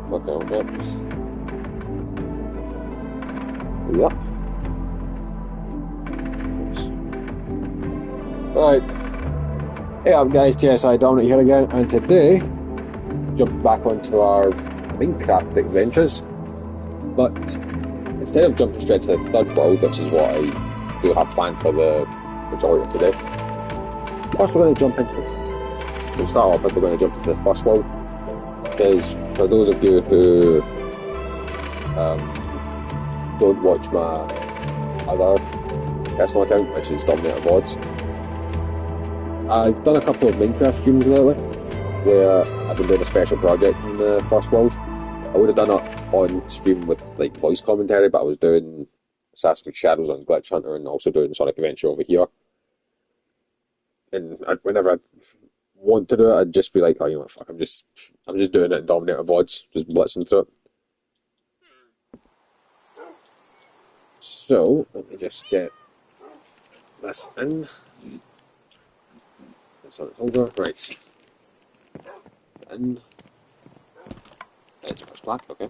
Fuck out, yep. Yep. Right. Hey up guys, TSI Dominic here again, and today, jumping back onto our Minecraft adventures, but instead of jumping straight to the third world, which is what I do have planned for the majority of today, first we're going to jump into, to start off with, we're going to jump into the first world, because for those of you who don't watch my other personal account, which is Dominator VODs, I've done a couple of Minecraft streams lately where I've been doing a special project in the first world. I would have done it on stream with like voice commentary, but I was doing Assassin's Creed Shadows on Glitch Hunter and also doing Sonic Adventure over here. And whenever I want to do it, I'd just be like, oh, you know what, fuck, I'm just doing it in Dominator VODs, just blitzing through it. So, let me just get this in. So it's over, right. And it's black, okay.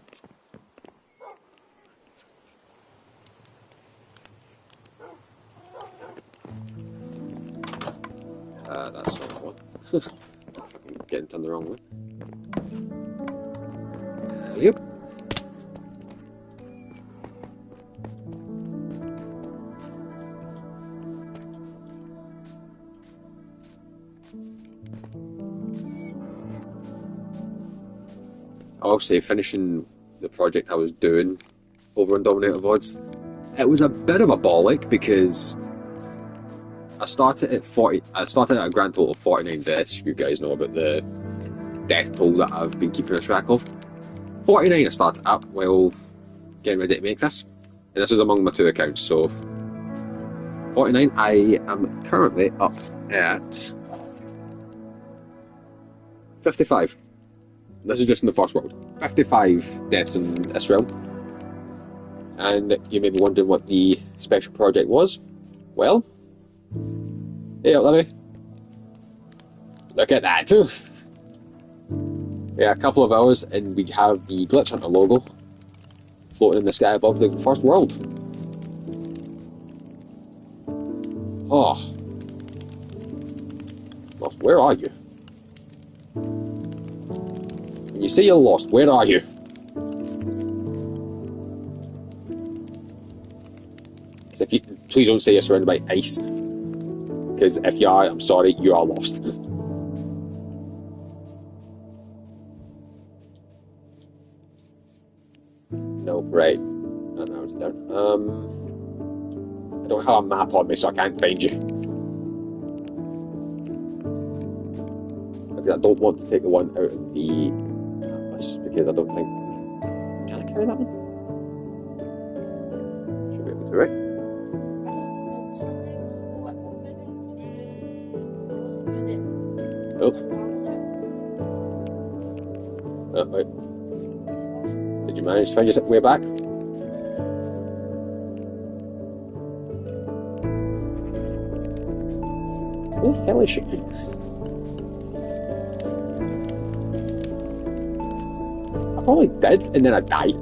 That's not the one. I'm getting done the wrong way. Yep. I'll say, finishing the project I was doing over on Dominator VODs, it was a bit of a bollock because I started at a grand total of 49 deaths. You guys know about the death toll that I've been keeping a track of. 49 I started at while getting ready to make this, and this is among my two accounts, so 49. I am currently up at 55. This is just in the first world. 55 deaths in this realm. And you may be wondering what the special project was. Well, hey up, Libby. Look at that. Yeah, a couple of hours and we have the Glitch Hunter logo floating in the sky above the first world. Oh. Well, where are you? You say you're lost, where are you? So please don't say you're surrounded by ice. Because if you are, I'm sorry, you are lost. No, right. No, now it's down. I don't have a map on me, so I can't find you. Because I don't want to take the one out of the because I don't think... Can I carry that one? Should be able to, right? Oh. Oh, wait. Did you manage to find your way back? Who the hell is she? I probably did, and then I died.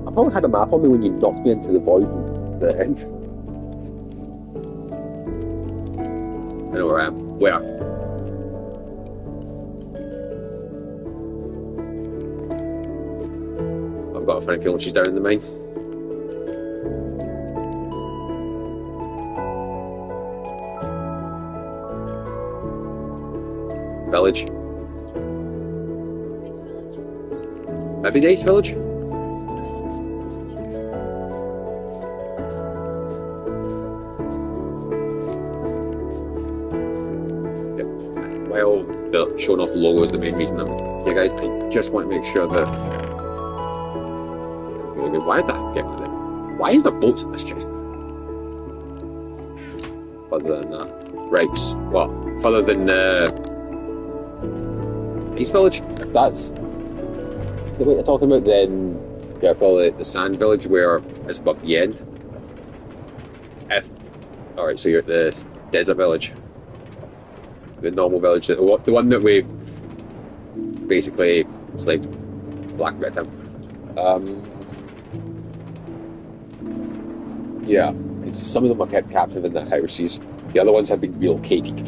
I probably had a map on me when you knocked me into the void at the end. I know where I am. Where? I've got a funny feeling she's down in the mine. Village. Happy Days Village? Yep. Well, showing off the logo is the main reason I'm here, guys. I just want to make sure that... Why did that get rid of it? Why is there bolts in this chest? Further than that. Right, what? Further than East Village? If that's the way you're talking about, then yeah, probably the Sand Village where it's above the end. If Alright, so you're at the desert village. The normal village, the one that we basically enslaved black red town. Um, yeah, it's some of them are kept captive in the houses. The other ones have been relocated.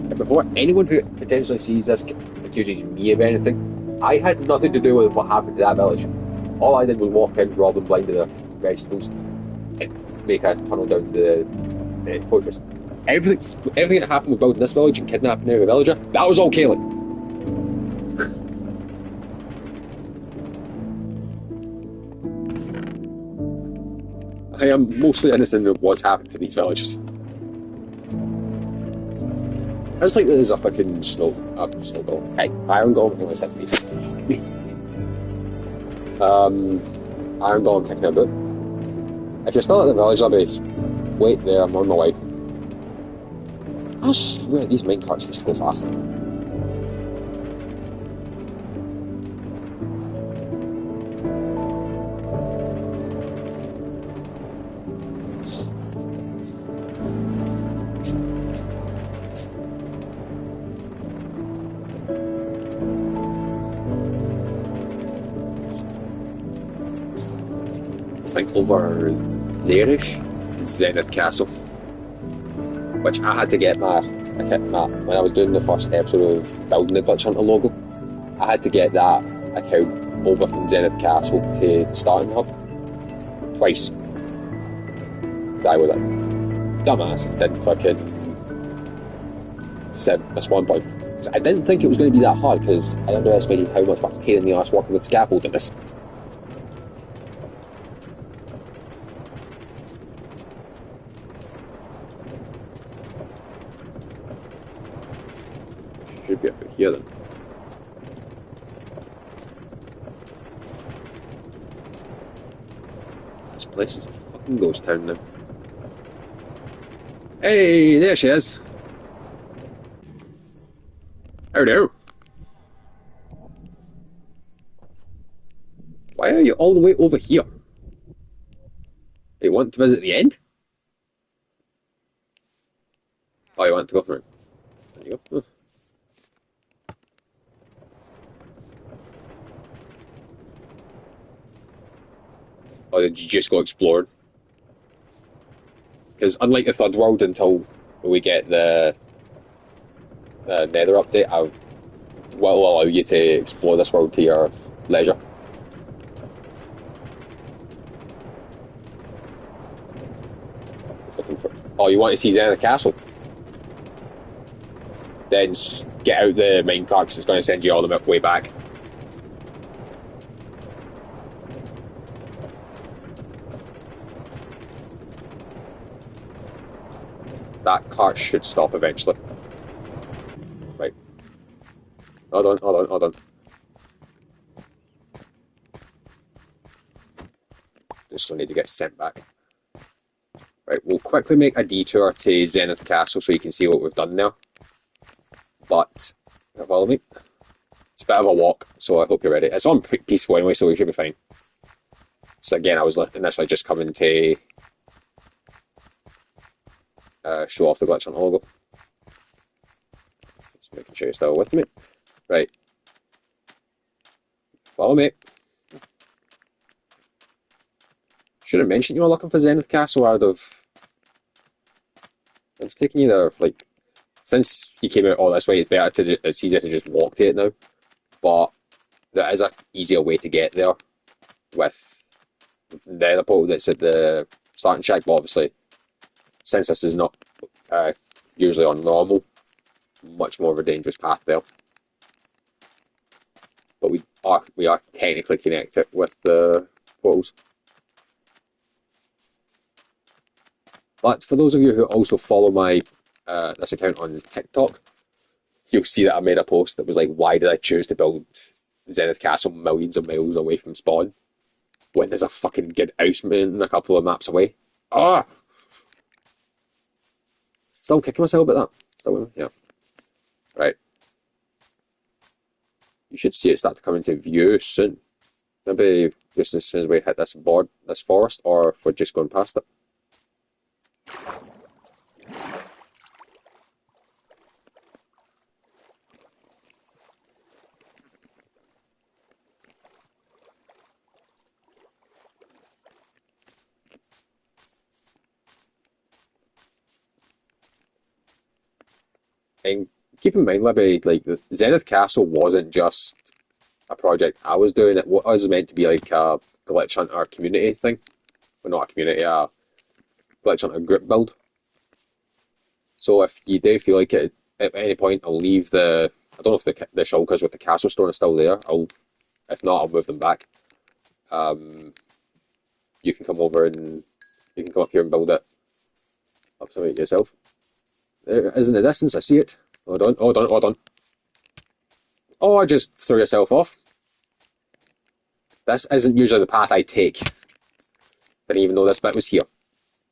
And before anyone who potentially sees this accuses me of anything, I had nothing to do with what happened to that village. All I did was walk in, rob them blind of the vegetables, and make a tunnel down to the fortress. Everything that happened with building this village and kidnapping the villager, that was all Kaylee. I am mostly innocent of what's happened to these villagers. I just think that there's a fucking snow golem. Hey, iron golem, no, it's like me. Iron golem kicking a boot. If you're still at the village, I'll be wait there, I'm on my way. I swear these main carts used to go fast. I think over there-ish, Zenith Castle, which I had to get when I was doing the first episode of building the Glitch Hunter logo, I had to get that account over from Zenith Castle to the starting hub twice. 'Cause I was a dumbass and didn't fucking set a spawn point. 'Cause I didn't think it was going to be that hard because I underestimated how much fucking pain in the ass working with scaffold in this. Should be over here then. This place is a fucking ghost town now. Hey, there she is. Hello. Why are you all the way over here? You want to visit the end? Oh, you want to go for it? There you go. Or did you just go exploring? Because unlike the third world, until we get the Nether update, I will allow you to explore this world to your leisure. Oh, you want to see Zenith Castle? Then get out the minecart because it's going to send you all the way back. That cart should stop eventually. Right. Hold on. Just still need to get sent back. Right, we'll quickly make a detour to Zenith Castle so you can see what we've done there. But, follow me. It's a bit of a walk, so I hope you're ready. It's on peaceful anyway, so we should be fine. So again, I was initially just coming to show off the glitch on the logo. Just making sure you're still with me. Right. Follow me. Should have mentioned you were looking for Zenith Castle. I'd taken you there, like, since you came out all this way, it's easier to just walk to it now. But there is an easier way to get there with the other portal that's at the starting shack, but obviously, since this is not usually on normal, much more of a dangerous path there. But we are technically connected with the portals. But for those of you who also follow my this account on TikTok, you'll see that I made a post that was like, why did I choose to build Zenith Castle millions of miles away from spawn when there's a fucking good house mountain a couple of maps away? Ah! Still kicking myself about that. Still with me? Yeah. Right. You should see it start to come into view soon. Maybe just as soon as we hit this forest, or if we're just going past it. And keep in mind, Libby, like the Zenith Castle wasn't just a project I was doing. It was meant to be like a glitch hunter community thing. Well, not a community, a glitch hunter group build. So if you do feel like it at any point, I'll leave the. I don't know if the shulkers with the castle stone are still there. If not, I'll move them back. Um, you can come over and you can come up here and build it up to it yourself. There it is in the distance. I see it. Hold on, hold on, hold on. Oh, I just threw yourself off. This isn't usually the path I take. Didn't even know this bit was here.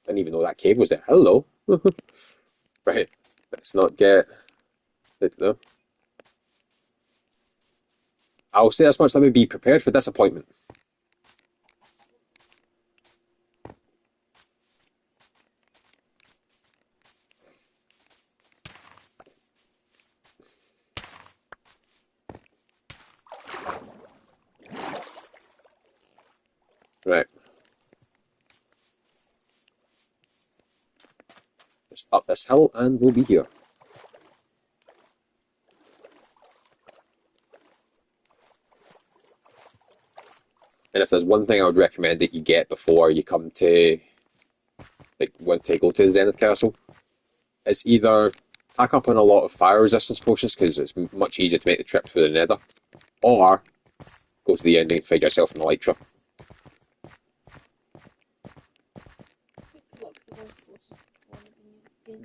Didn't even know that cave was there. Hello. Right. Let's not get. No. I'll say as much. Let me be prepared for disappointment. Right. Just up this hill and we'll be here. And if there's one thing I would recommend that you get before you come to, like, want to go to the Zenith Castle, it's either pack up on a lot of fire resistance potions because it's much easier to make the trip through the Nether, or go to the ending and find yourself an elytra.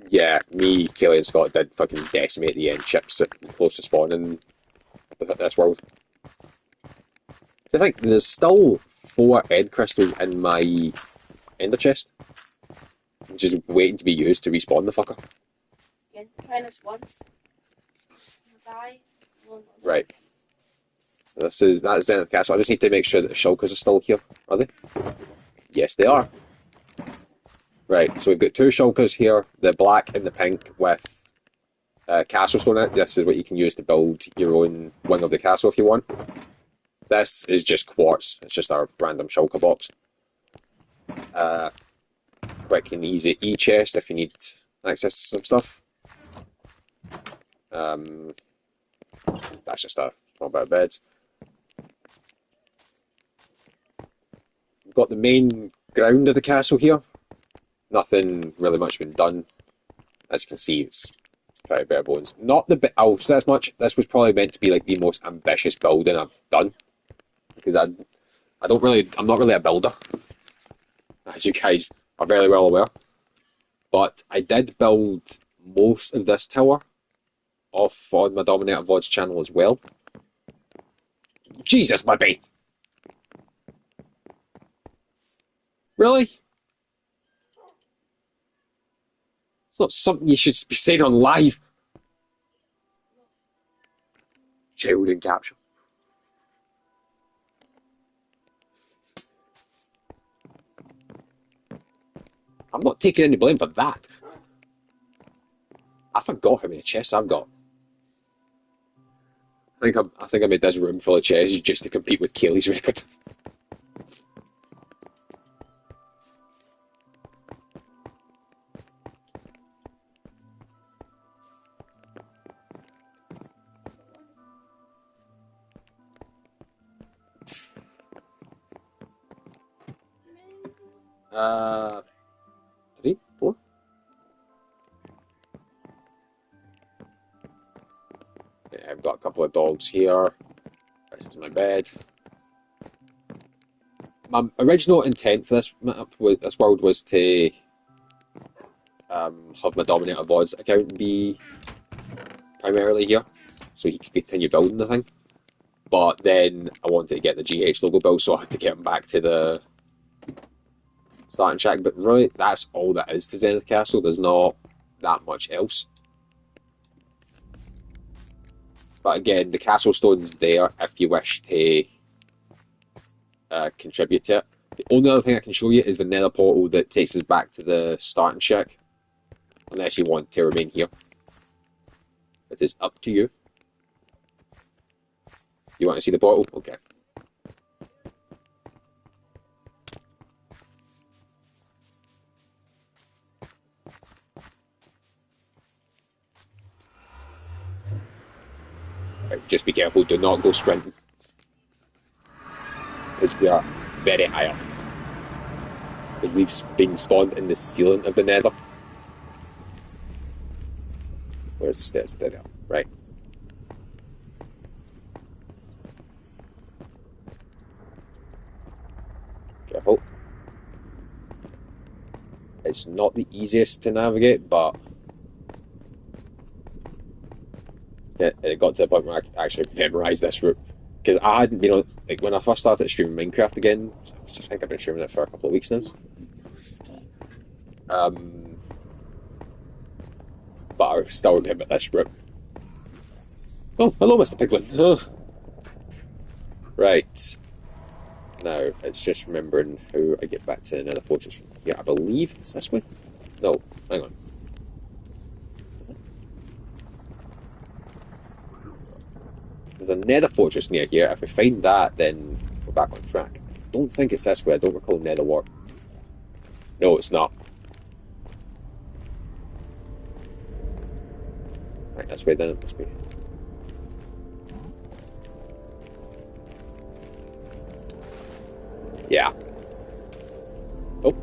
Yeah, me, Kelly, and Scott did fucking decimate the end ships close to spawn in this world. So I think there's still 4 end crystals in my ender chest, just waiting to be used to respawn the fucker. Yeah, try this once. Die. Right. That's Zenith Castle. I just need to make sure that the shulkers are still here. Are they? Yes, they are. Right, so we've got 2 shulkers here, the black and the pink with castle stone in it. This is what you can use to build your own wing of the castle if you want. This is just quartz. It's just our random shulker box. Quick and easy e-chest if you need access to some stuff. That's just a small bit of beds. We've got the main ground of the castle here. Nothing really much been done. As you can see, it's pretty bare bones. Not the bit. I'll say as much. This was probably meant to be like the most ambitious building I've done because I don't really. I'm not really a builder, as you guys are very well aware. But I did build most of this tower off on my Dominator VOD's channel as well. Jesus, baby! Really? It's not something you should be saying on live. Child in capture. I'm not taking any blame for that. I forgot how many chests I've got. I think I made this room full of chests just to compete with Kaylee's record. Uh, 3, 4. Yeah, I've got a couple of dogs here. This is my bed. My original intent for this world was to have my Dominator VOD's account be primarily here, so he could continue building the thing. But then I wanted to get the GH logo built, so I had to get him back to the starting shack. But really, that's all that is to Zenith Castle. There's not that much else. But again, the castle stone's there if you wish to contribute to it. The only other thing I can show you is the nether portal that takes us back to the starting shack. Unless you want to remain here. It is up to you. You want to see the portal? Okay. Right, just be careful, do not go sprinting. Because we are very high up. Because we've been spawned in the ceiling of the nether. Where's the stairs? There they are. Right. Careful. It's not the easiest to navigate, but it got to the point where I actually memorised this route. Because I hadn't been on, like, when I first started streaming Minecraft again, I think I've been streaming it for a couple of weeks now. But I still remember this route. Oh, hello, Mr. Piglin. Oh. Right. Now, it's just remembering how I get back to another fortress from here. I believe it's this way? No, hang on. Is it? There's a nether fortress near here. If we find that, then we're back on track. I don't think it's this way. I don't recall nether wart. No, it's not. Right, this way then it must be. Yeah. Oh.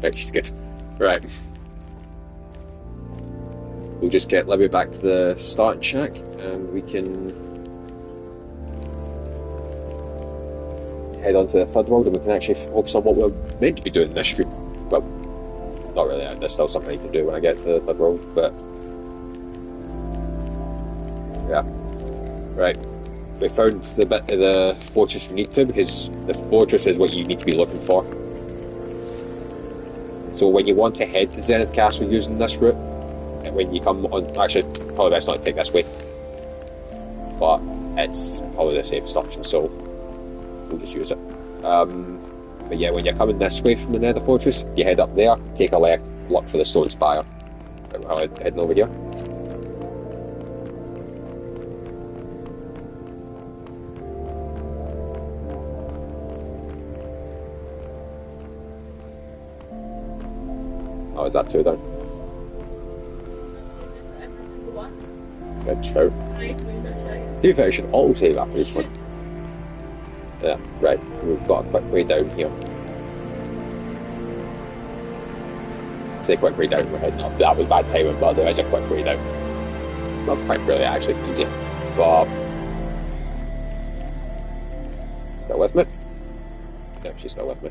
Right, she's good. Right. We'll just get Libby back to the starting shack and we can head on to the third world and we can actually focus on what we're meant to be doing this stream. Well, not really. There's still something I need to do when I get to the third world, but yeah. Right. We found the bit of the fortress we need to, because the fortress is what you need to be looking for. So when you want to head to Zenith Castle using this route, and when you come on, actually, probably best not to take this way, but it's probably the safest option, so we'll just use it. But yeah, when you're coming this way from the Nether Fortress, you head up there, take a left, look for the stone spire. We're heading over here. Oh, is that two down? Good shout. To be fair, I should auto save after each one. Yeah, right. We've got a quick way down here. I say quick way down, we're heading up. That was bad timing, but there is a quick way down. Not quite really, actually, easy. But still with me? Yeah, she's still with me.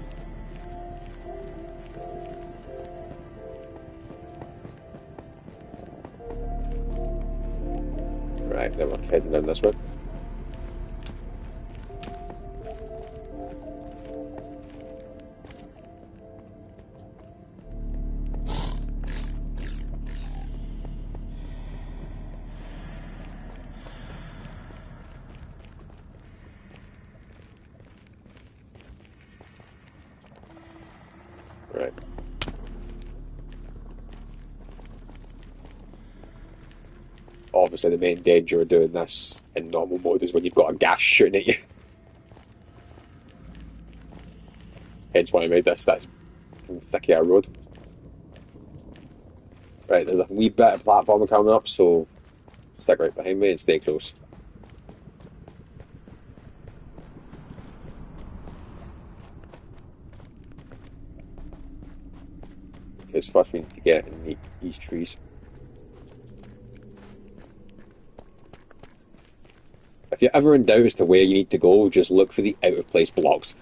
Right, then we're heading down this way. Right. Obviously, the main danger of doing this in normal mode is when you've got a gas shooting at you. Hence why I made this thicky a road. Right, there's a wee bit of platform coming up, so stick right behind me and stay close. Because first we need to get and meet these trees. If you're ever in doubt as to where you need to go, just look for the out of place blocks.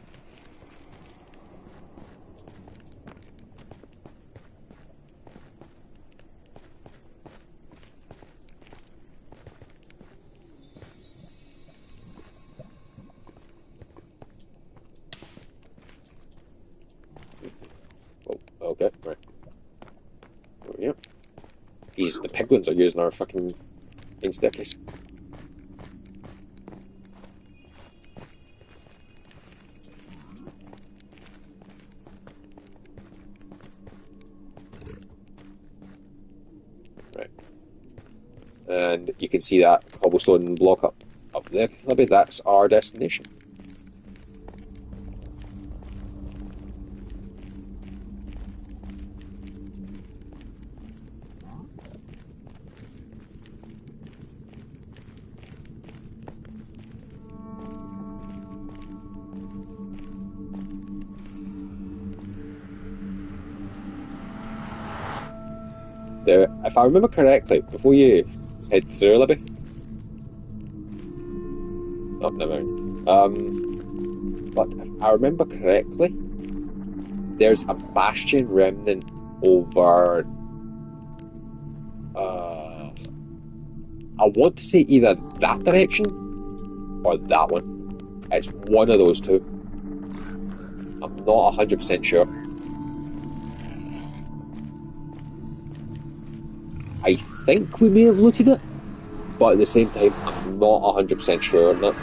Whoa. Jeez, the piglins are using our fucking main staircase. Right. And you can see that cobblestone block up there. Maybe that's our destination. There, if I remember correctly, before you head through, Libby. Oh, never mind. But if I remember correctly, there's a bastion remnant over. I want to say either that direction or that one. It's one of those two. I'm not 100% sure. I think we may have looted it, but at the same time, I'm not 100% sure on that.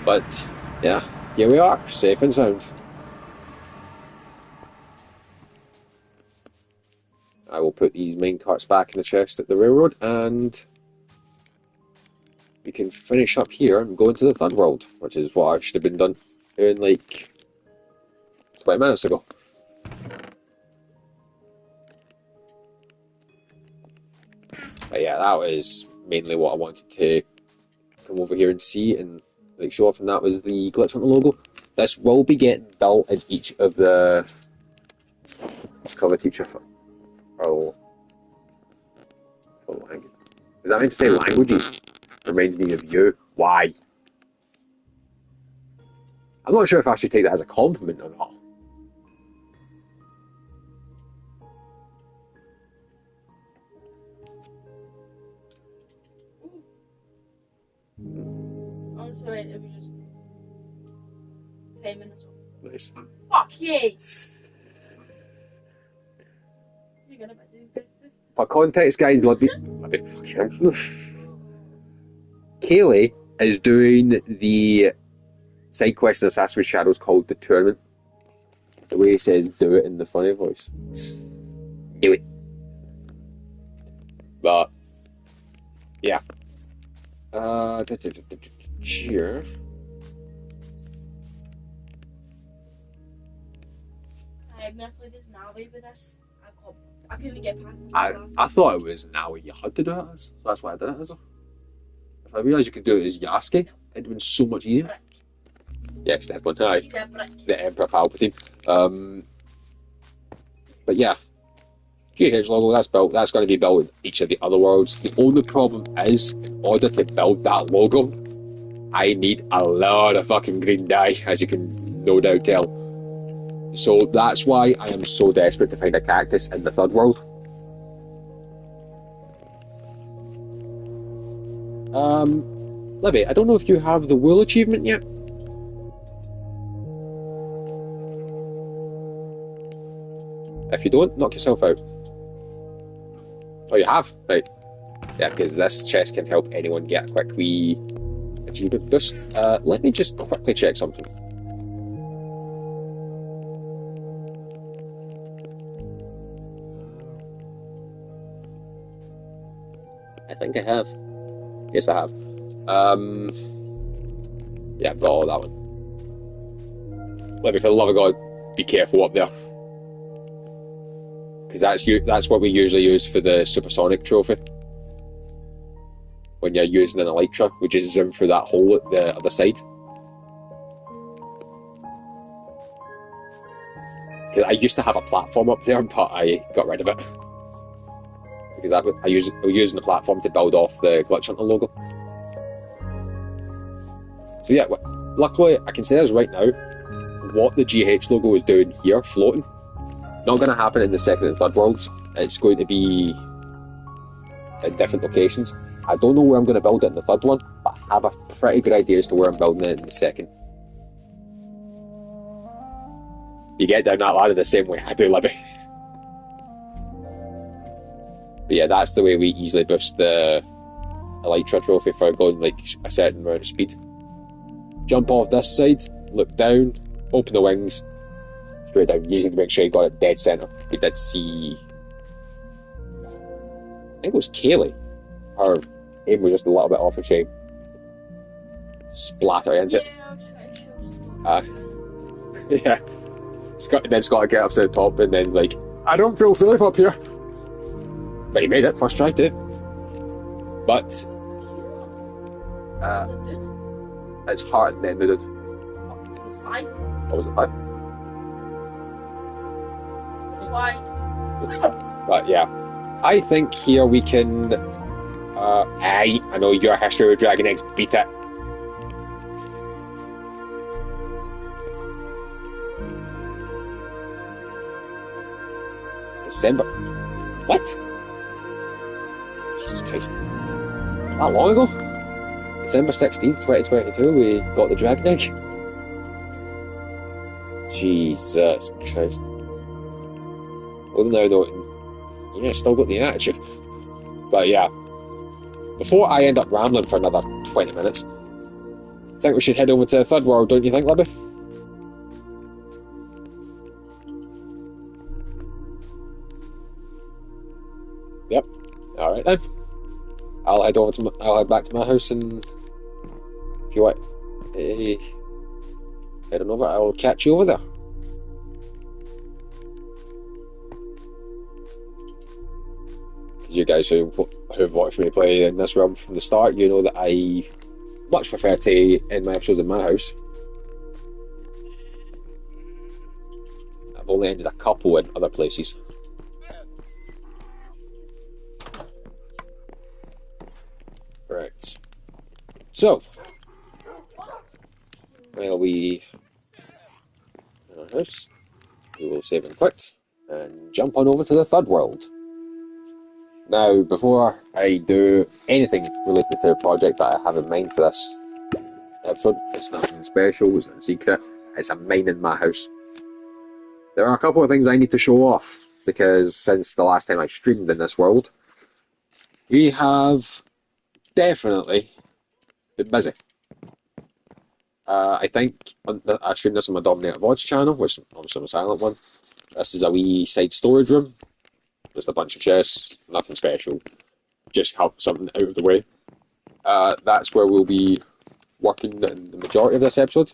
But, yeah, here we are, safe and sound. I will put these mine carts back in the chest at the railroad, and we can finish up here and go into the third world, which is what I should have been done doing like 20 minutes ago. But yeah, that was mainly what I wanted to come over here and see and like show off, and that was the Glitch Hunter logo. This will be getting built in each of the... Let's cover teacher for language. Is that meant to say languages? Reminds me of you. Why? I'm not sure if I should take that as a compliment or not. I'm sorry, it was just 10 minutes off. Nice. Fuck yes! You're gonna do this. For context, guys, Kaylee is doing the side quest in Assassin's Shadows called the Tournament. The way he says do it in the funny voice. Do it. But, yeah. Cheer. I'm gonna play this Navi with this. I couldn't get past I thought it was now you had to do it as, so that's why I did it as. If I realised you could do it as Yasuke, it'd have been so much easier. Yeah, step one, aye. The Emperor Palpatine. But yeah, GH logo, that's built. That's going to be built in each of the other worlds. The only problem is, in order to build that logo, I need a lot of fucking green dye, as you can no doubt tell. So that's why I am so desperate to find a cactus in the third world. Libby, I don't know if you have the wool achievement yet. If you don't, knock yourself out. Oh, you have? Right. Yeah, because this chest can help anyone get a quick wee achievement boost. Let me just quickly check something. I think I have. Yes, I have. Yeah, I've got all that one. Let me, for the love of God, be careful up there. Because that's what we usually use for the supersonic trophy. When you're using an elytra, we just zoom through that hole at the other side. Because I used to have a platform up there, but I got rid of it. Because I was using the platform to build off the Glitch Hunter logo. So yeah, luckily I can say this right now, what the GH logo is doing here, floating, not going to happen in the second and third worlds. It's going to be in different locations. I don't know where I'm going to build it in the third one, but I have a pretty good idea as to where I'm building it in the second. You get down that ladder the same way I do, Libby. But yeah, that's the way we easily boost the Elytra trophy for going like a certain amount of speed. Jump off this side, look down, open the wings, straight down. You need to make sure you got it dead centre. We did see, I think it was Kaylee. Her aim was just a little bit off the shape. Splatter into it. Yeah, I was trying to show some. Yeah. Then Scott get up to the top and then like, I don't feel safe up here. But he made it, first try too. But it's hard and then they did. It was fine. What was it like? It was fine. But yeah. I think here we can I know your history with Dragon Eggs, beat it. December. What? Jesus Christ. That long ago? December 16th, 2022, we got the Dragon Egg. Jesus Christ. Well, now though, yeah, still got the attitude. But yeah, before I end up rambling for another 20 minutes, I think we should head over to the third world, don't you think, Libby? Yep. Alright then. I'll head back to my house, and if you want head on over, I'll catch you over there. You guys who've watched me play in this realm from the start, you know that I much prefer to end my episodes in my house. I've only ended a couple in other places. Right. So, while we in our house, we will save and quit and jump on over to the third world. Now, before I do anything related to the project that I have in mind for this episode, it's nothing special, it's not a secret, it's a mine in my house. There are a couple of things I need to show off, because since the last time I streamed in this world, we have definitely been busy. I think I streamed this on my Dominator Vods channel, which is obviously a silent one. This is a wee side storage room. Just a bunch of chests, nothing special. Just have something out of the way. That's where we'll be working in the majority of this episode.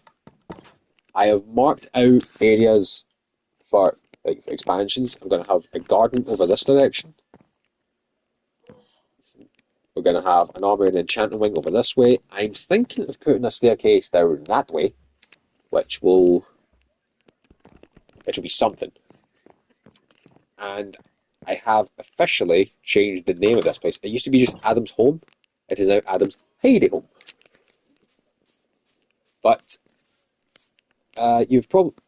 I have marked out areas for like expansions. I'm going to have a garden over this direction. We're going to have an armory and enchanting wing over this way. I'm thinking of putting a staircase down that way, which will be something. And I have officially changed the name of this place. It used to be just Adam's Home. It is now Adam's Hidey Home. But I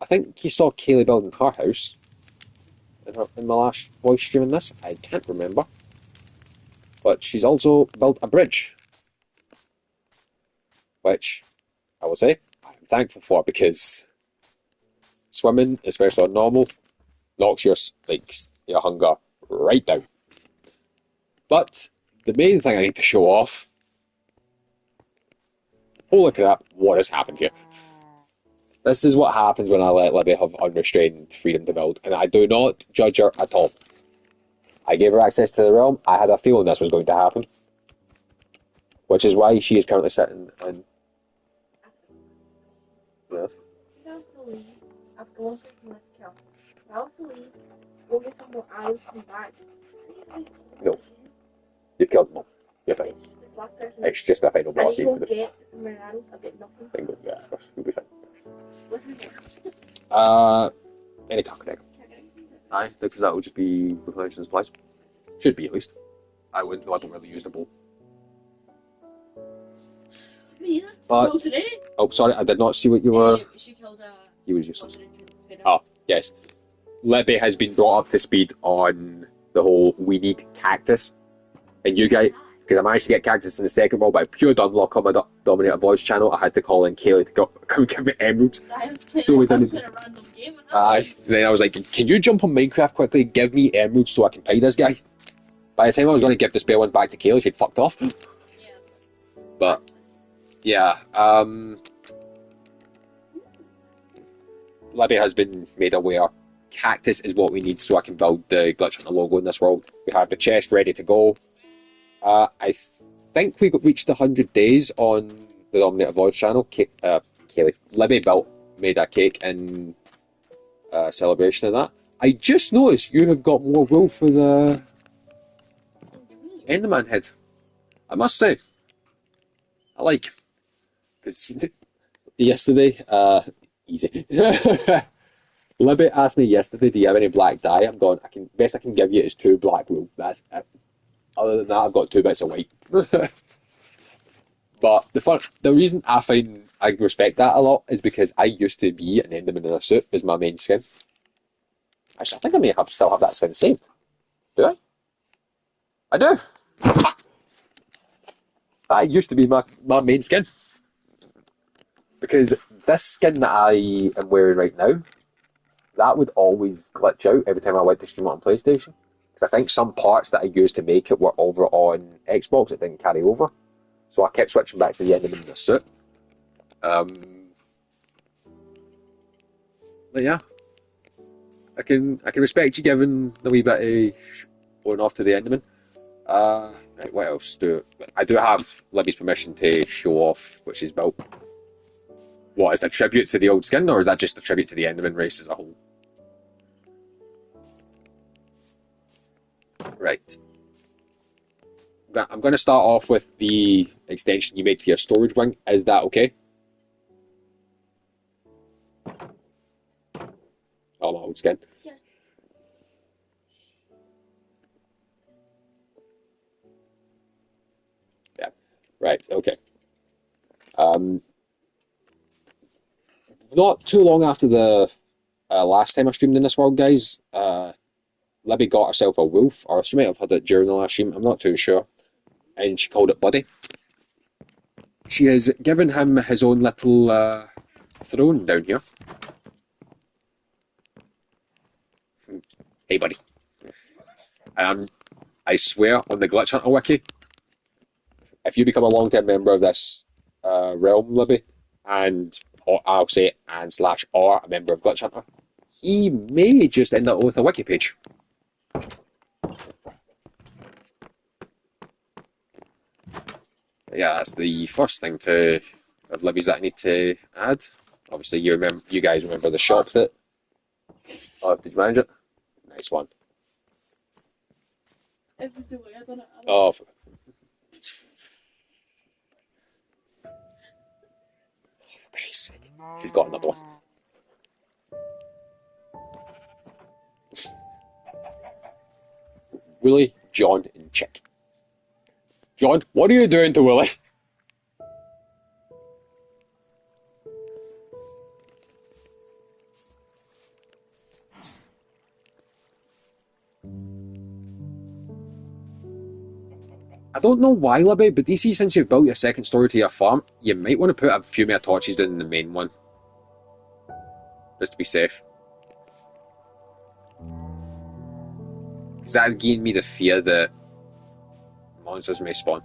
think you saw Kaylee building her house in my last voice stream in this. I can't remember. But she's also built a bridge, which I will say I'm thankful for, because swimming, especially on normal, knocks your hunger right down. But the main thing I need to show off, holy crap, what has happened here? This is what happens when I let Libby have unrestrained freedom to build, and I do not judge her at all. I gave her access to the realm. I had a feeling this was going to happen, which is why she is currently sitting in. Yeah. We'll get some more arrows from back. No, you killed them all. You're fine. It's just a final boss. I need to get some more arrows. I'll get nothing. Yeah, you'll be fine. What's my next? Any talk. Aye, because that would just be replenishing supplies. Should be, at least. I don't really use the bow. Me either. But, Oh, today? Oh, sorry, I did not see what you were. She killed a... You was useless. Oh, yes. Libby has been brought up to speed on the whole we need cactus. And you guys, because I managed to get cactus in the second world, but I pure dumb luck on my Dominator Voice channel, I had to call in Kaylee to come give me emeralds. So we didn't. Aye. Then I was like, can you jump on Minecraft quickly, give me emeralds so I can pay this guy? By the time I was going to give the spare ones back to Kaylee, she'd fucked off. Yeah. But yeah, Libby has been made aware. Cactus is what we need so I can build the Glitch Hunter logo in this world. We have the chest ready to go. I think we reached 100 days on the Dominator Void channel. Kaylee, Libby made a cake in celebration of that. I just noticed you have got more wool for the Enderman head. I must say, I like, because yesterday, easy. Libby asked me yesterday, "Do you have any black dye?" I'm going. Best I can give you is 2 black wool. That's it. Other than that, I've got 2 bits of white. But the reason I find I respect that a lot is because I used to be an Enderman in a suit as my main skin. Actually, I think I may still have that skin saved. Do I? I do. That used to be my main skin. Because this skin that I am wearing right now, that would always glitch out every time I went to stream it on PlayStation. Because I think some parts that I used to make it were over on Xbox, it didn't carry over. So I kept switching back to the Enderman in the suit. But yeah, I can respect you giving the wee bit of going off to the Enderman. Right, what else I do have Libby's permission to show off what she's built. What, is it a tribute to the old skin, or is that just a tribute to the Enderman race as a whole? Right. I'm going to start off with the extension you made to your storage wing. Is that okay? Oh, my old skin. Yeah. Yeah. Right, okay. Not too long after the last time I streamed in this world, guys, Libby got herself a wolf, or she might have had it during the last stream, I'm not too sure, and she called it Buddy. She has given him his own little throne down here. Hey, buddy. And I swear on the Glitch Hunter wiki, if you become a long-term member of this realm, Libby, and I'll say and slash or a member of Glitch Hunter, he may just end up with a wiki page. Yeah, that's the first thing of Libby's that I need to add. Obviously, you guys remember the shop that. Oh, did you manage it? Nice one. Everything I done it. Oh, she's got another one. Willie, John, and Chick. John, what are you doing to Willie? I don't know why, Libby, but DC, since you've built your second story to your farm, you might want to put a few more torches down in the main one. Just to be safe. Because that's giving me the fear that monsters may spawn.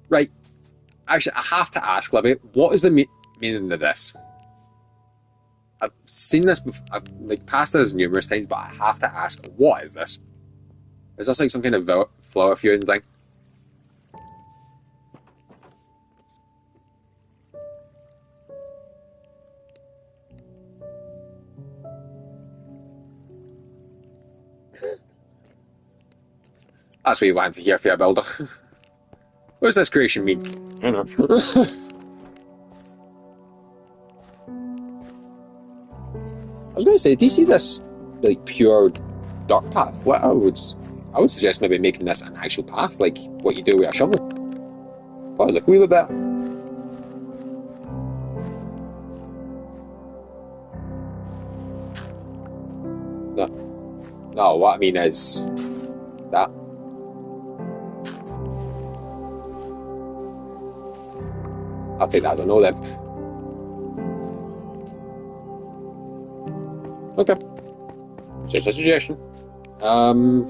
Right. Actually, I have to ask, Libby, what is the meaning of this? I've seen this before, I've passed this numerous times, but I have to ask, what is this? Is this like some kind of flower viewing thing? That's what you wanted to hear for your builder. What does this creation mean? I don't know. I was going to say, do you see this like pure dirt path? What I would suggest maybe making this an actual path, like what you do with a shovel. Oh, look a wee bit better. No, what I mean is that. I'll take that as a no then. Okay. Just a suggestion. I'll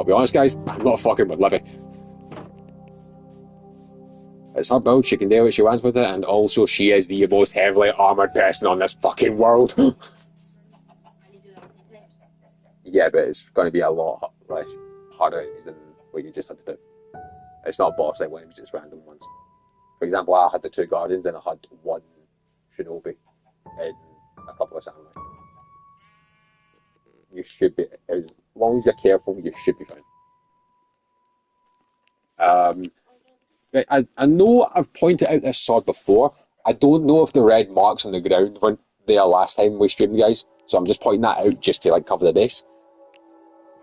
be honest, guys, I'm not fucking with Libby. It's her build, she can do what she wants with it, and also she is the most heavily armoured person on this fucking world. Yeah, but it's going to be a lot less harder than what you just had to do. It's not boss like ones, it's random ones. For example, I had the 2 Guardians and I had 1 Shinobi and a couple of Samurai. You should be, as long as you're careful, you should be fine. Right, I know I've pointed out this sword before. I don't know if the red marks on the ground weren't there last time we streamed, guys. So I'm just pointing that out just to like cover the base.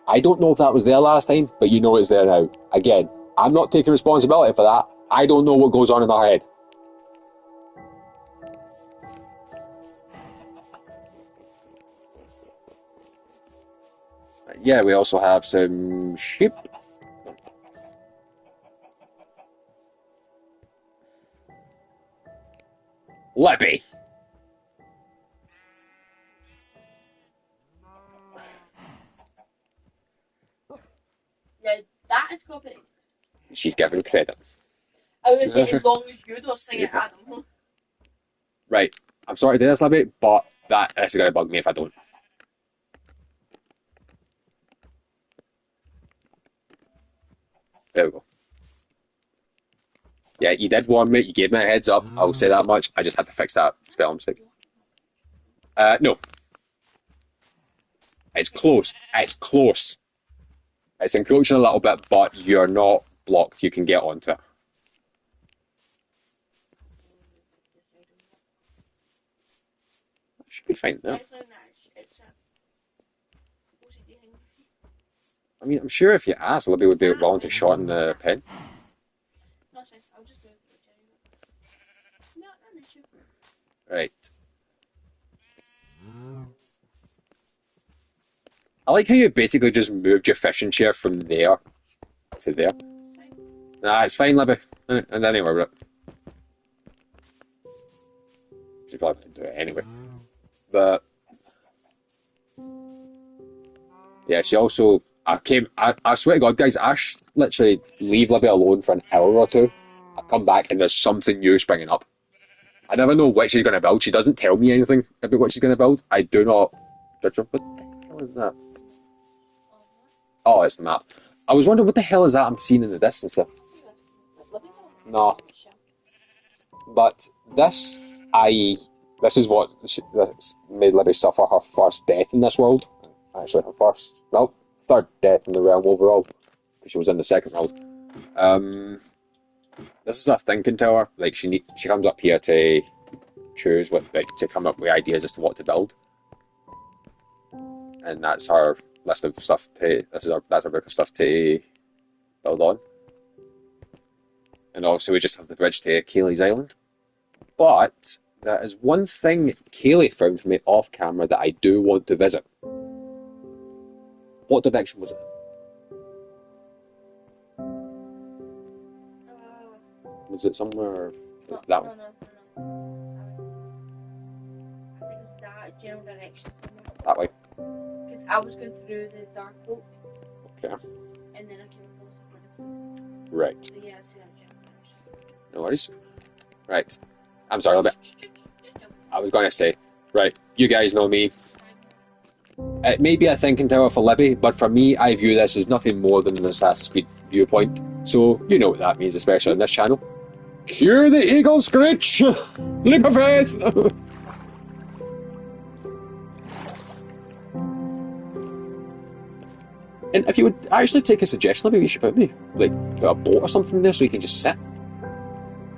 I don't know if that was there last time, but you know it's there now. Again, I'm not taking responsibility for that. I don't know what goes on in our head. Yeah, we also have some sheep. Libby! Now, that is copyrighted. She's giving credit. I was going to say, as long as you don't sing it at them. Right, I'm sorry to do this, Libby, but this is going to bug me if I don't. There we go. Yeah, you did warn me, you gave me a heads up, I'll say that much. I just had to fix that spell mistake. No. It's close. It's close. It's encroaching a little bit, but you're not blocked. You can get onto it. Should be fine now. I mean, I'm sure if you asked, Libby would be willing to shorten the pen. I'll just do it. Right. I like how you basically just moved your fishing chair from there to there. It's fine. Nah, it's fine, Libby. And anyway, right. She's probably going to do it anyway. But yeah, she also. I swear to God, guys, I literally leave Libby alone for an hour or two. I come back and there's something new springing up. I never know what she's going to build. She doesn't tell me anything about what she's going to build. I do not. What the hell is that? Oh, it's the map. I was wondering what the hell is that I'm seeing in the distance there. No. But this is what made Libby suffer her first death in this world. Actually, her third death in the realm overall. Because she was in the second world. This is a thinking tower. Like she comes up here to choose to come up with ideas as to what to build. And that's her list of stuff that's her book of stuff to build on. And obviously we just have the bridge to Kayleigh's Island. But there is one thing Kayleigh found for me off camera that I do want to visit. What direction was it? Was it somewhere that way? No. I think it's that general direction somewhere. That way. Because I was going through the dark boat. Okay. And then I came across the distance. Right. So yeah, I see that general direction. No worries. Right. I'm sorry, a little bit. I was going to say, right, you guys know me. It may be a thinking tower for Libby, but for me, I view this as nothing more than an Assassin's Creed viewpoint. So, you know what that means, especially on this channel. Cue the eagle screech! Leap of faith! And if you would actually take a suggestion, maybe you should put a boat or something there so you can just sit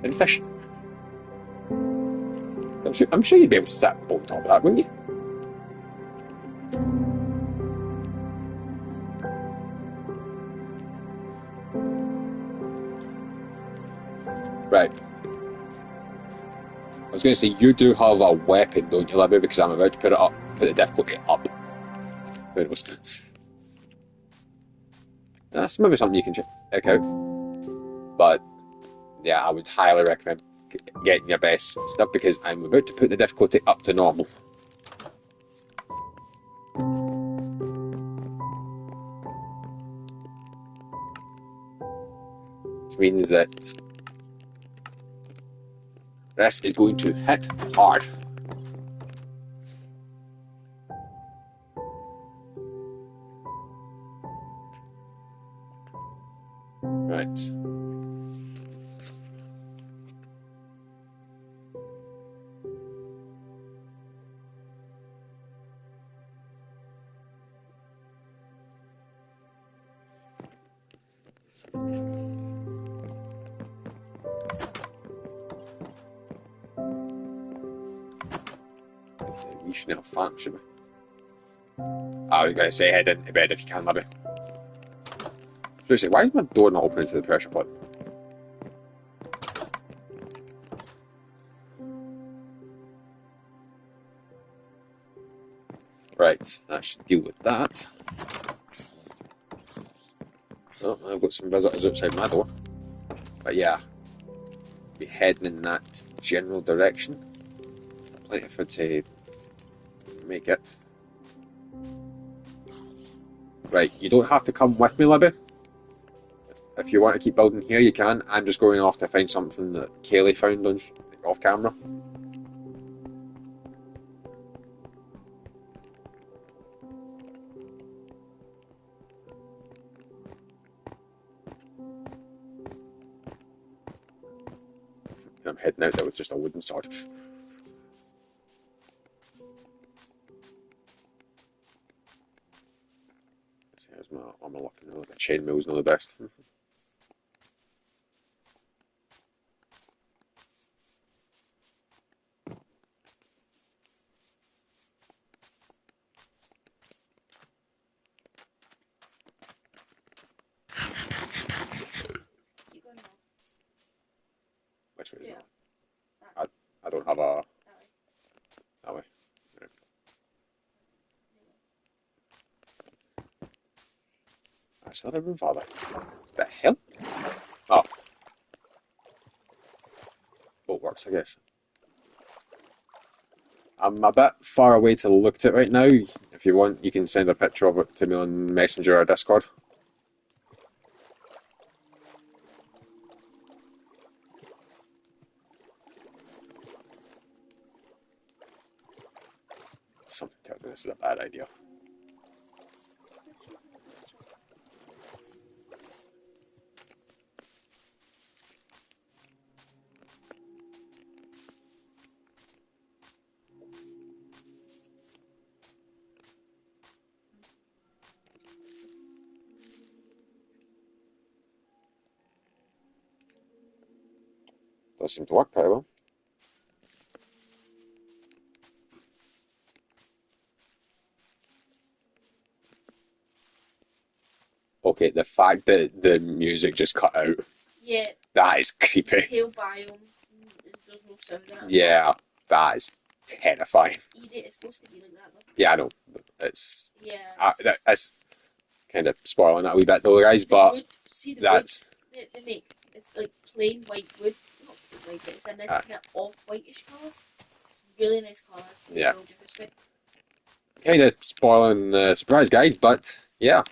and fish. I'm sure you'd be able to sit on top of that, wouldn't you? Right. I was going to say, you do have a weapon, don't you, Libby? Because I'm about to put the difficulty up. Who knows? That's maybe something you can check out. But, yeah, I would highly recommend getting your best stuff because I'm about to put the difficulty up to normal. which means that this is going to hit hard. Right. You shouldn't have fun, should we? I was going to say head into bed if you can, maybe. Seriously, why is my door not opening to the pressure button? Right, that should deal with that. Oh, I've got some visitors outside my door. But yeah, be heading in that general direction. Plenty of food to make it. Right, you don't have to come with me, Libby. If you want to keep building here, you can. I'm just going off to find something that Kaylee found on off camera. I'm heading out there with just a wooden sword. Here's my armor lock. The chainmail's not the best. You go now. Which way is Yeah. north? I don't have a... That way. Right. That's not a room, father. The hell? Oh. Boat works, I guess. I'm a bit far away to look at it right now. If you want, you can send a picture of it to me on Messenger or Discord. Something tells me this is a bad idea. Does seem to work pretty well. Okay, the fact that the music just cut out, Yeah. that is creepy. Pale biome. There's no sound in it. Yeah, that is terrifying. It's supposed to be like that, though. Yeah, I know. It's Yeah. that's kind of spoiling that a wee bit though, guys. But wood, see the that's wood they make. It's like plain white wood. Not plain white, but it's a nice kind of off whitish colour. Really nice colour. yeah, No disrespect. kind of spoiling the surprise, guys. But yeah,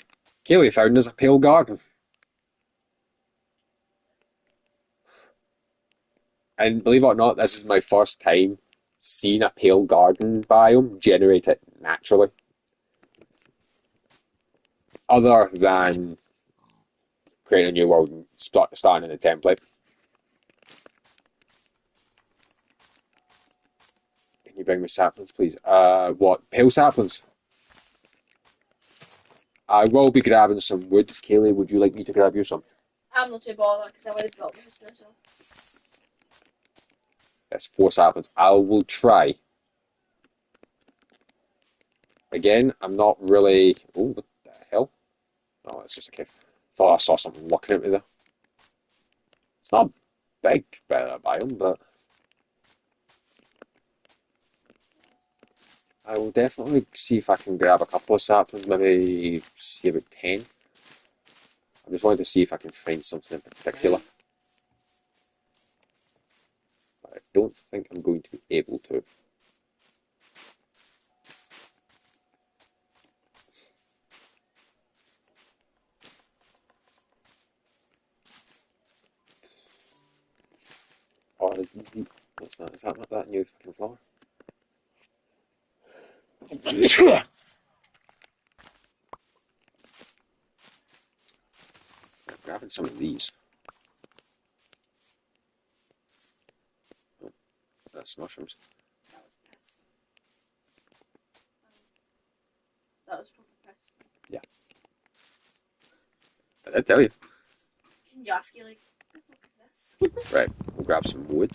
Kaylee found us a pale garden. And believe it or not, this is my first time seeing a pale garden biome generate it naturally. Other than creating a new world and starting in the template. Can you bring me saplings, please? What? Pale saplings? I will be grabbing some wood. Kaylee, would you like me to grab you some? I'm not too bothered because I would have built this now, so. That's 4 saplings. I will try. Again, I'm not really... Oh, what the hell? No, it's just a cave. Thought I saw something looking at me there. It's not a big bit of a biome, but... I will definitely see if I can grab a couple of saplings, maybe see about 10. I just wanted to see if I can find something in particular. But I don't think I'm going to be able to. that an easy? What's that? Is that not that new fucking flower? I'm grabbing some of these. Oh, that's mushrooms. That was piss. That was proper piss. Yeah. I did tell you. Can you ask you like, what the fuck is this? Right, we'll grab some wood.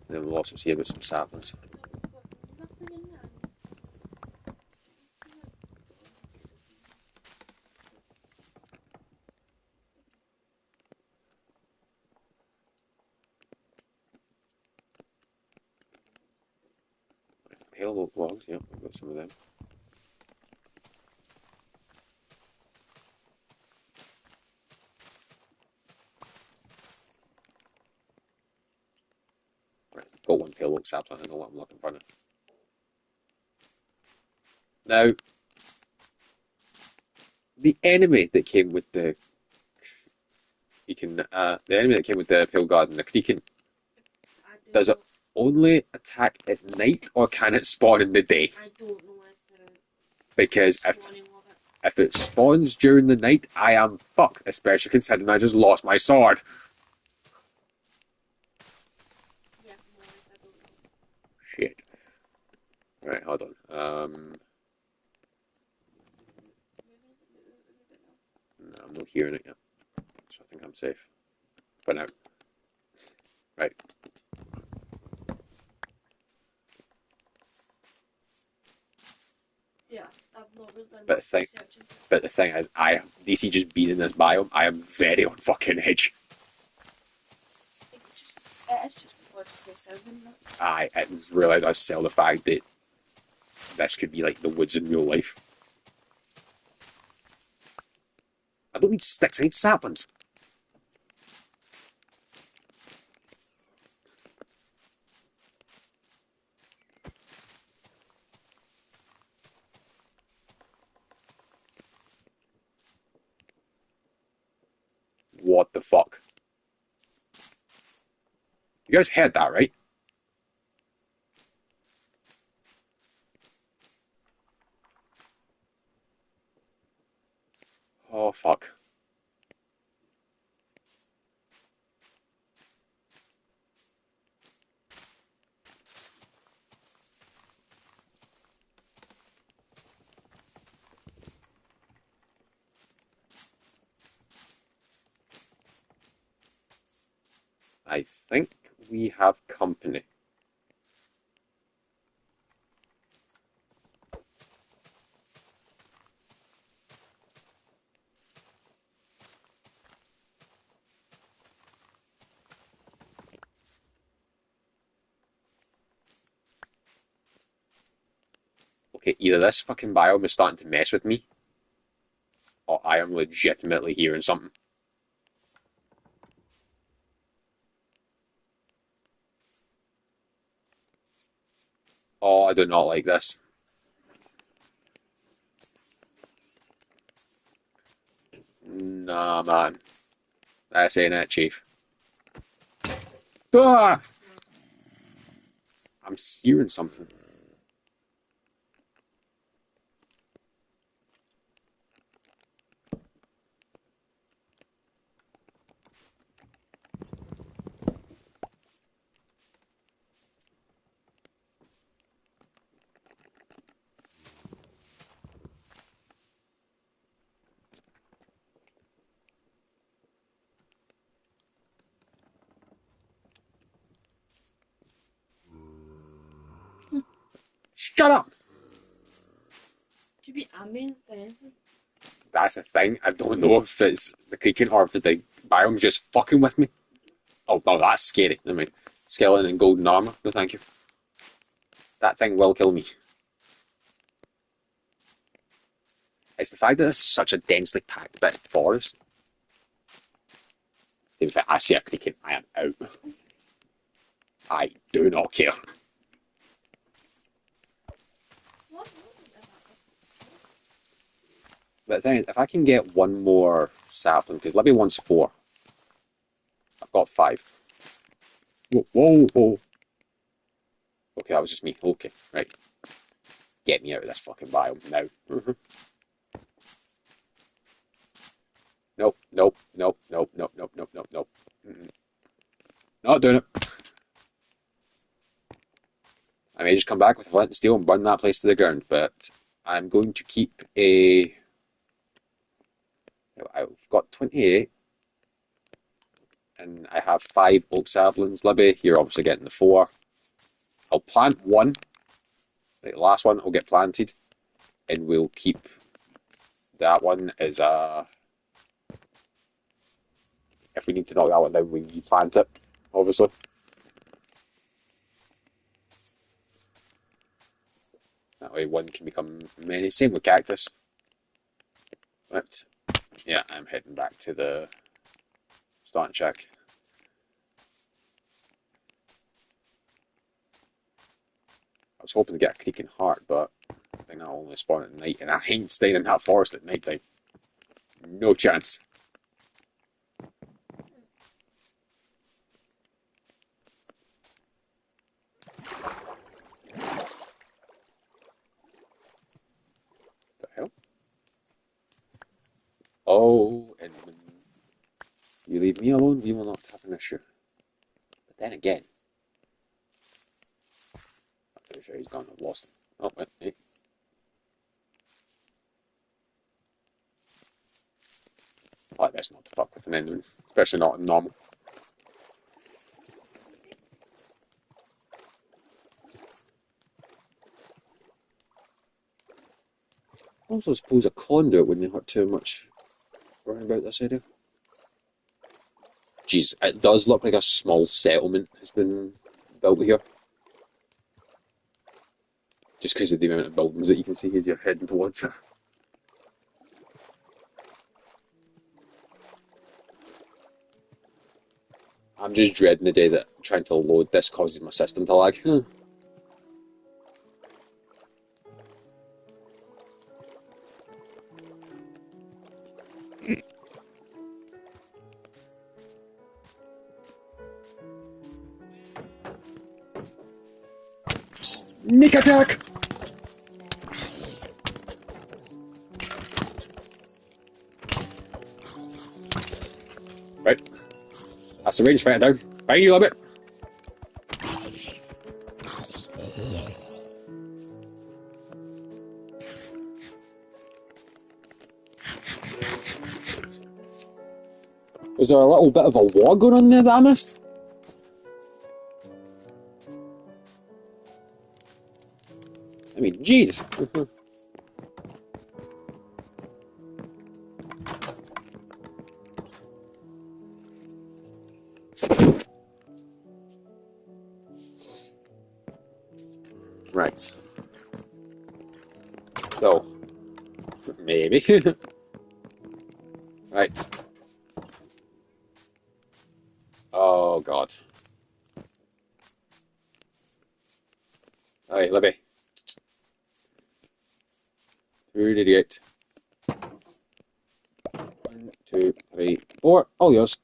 Then we'll also see about some saplings. We've got nothing in there. Pale oak logs, yep, we've got some of them. Right, got one pale oak sapling, I know what I'm looking for now. Now, the enemy that came with the the enemy that came with the pale garden, the creaking, does it only attack at night or can it spawn in the day? I don't know if Because if it spawns during the night, I am fucked, especially considering I just lost my sword. Yeah, more if I don't know. Shit. Right, hold on. No, I'm not hearing it yet. So I think I'm safe. For now. Right. Yeah, I've not really done But much the research into it. But the thing is, DC just being in this biome, I am very on fucking edge. It's just because they sound in that. It really does sell the fact that this could be like the woods in real life. I don't need sticks, I need saplings. What the fuck? You guys heard that, right? Oh, fuck. I think we have company. Okay, either this fucking biome is starting to mess with me, or I am legitimately hearing something. Oh, I do not like this. Nah, man. That's ain't it, Chief. Ah! I'm hearing something. Shut up! Could be ambience or anything. That's the thing. I don't know if it's the creaking or if the biome's just fucking with me. Oh, no, that's scary. I mean, skeleton in golden armor. No, thank you. That thing will kill me. It's the fact that this is such a densely packed bit of forest. In fact, I see a creaking. I am out. I do not care. What? But the thing is, if I can get one more sapling, because Libby wants 4. I've got 5. Whoa, whoa, whoa. Okay, that was just me. Okay, right. Get me out of this fucking biome now. Nope, nope, nope, nope, nope, nope, nope, nope, nope. Not doing it. I may just come back with a flint and steel and burn that place to the ground, but I'm going to keep a. I've got 28, and I have 5 oak saplings. Libby, you're obviously getting the 4. I'll plant one. The last one will get planted, and we'll keep that one as a. If we need to knock that one down, we plant it, obviously. That way one can become many. Same with cactus. But yeah, I'm heading back to the starting shack. I was hoping to get a creaking heart, but I think that'll only spawn at night, and I ain't staying in that forest at night time. No chance. The hell? Oh, and when you leave me alone, we will not have an issue. But then again, I'm pretty sure he's gone. I've lost him. Oh, wait, hey. I best not to fuck with an Enderman, especially not in normal. I also suppose a conduit wouldn't hurt too much worrying about this area. Jeez, it does look like a small settlement has been built here. Just because of the amount of buildings that you can see as you're heading towards it. I'm just dreading the day that trying to load this causes my system to lag. Sneak attack! Right. That's the range fighter down. Bye, you little bit. Was there a little bit of a war going on there that I missed? I mean, Jesus. Right. So, maybe. Right. Oh, God. Alright, Libby. Through the gate. 1, 2, 3, 4. All yours.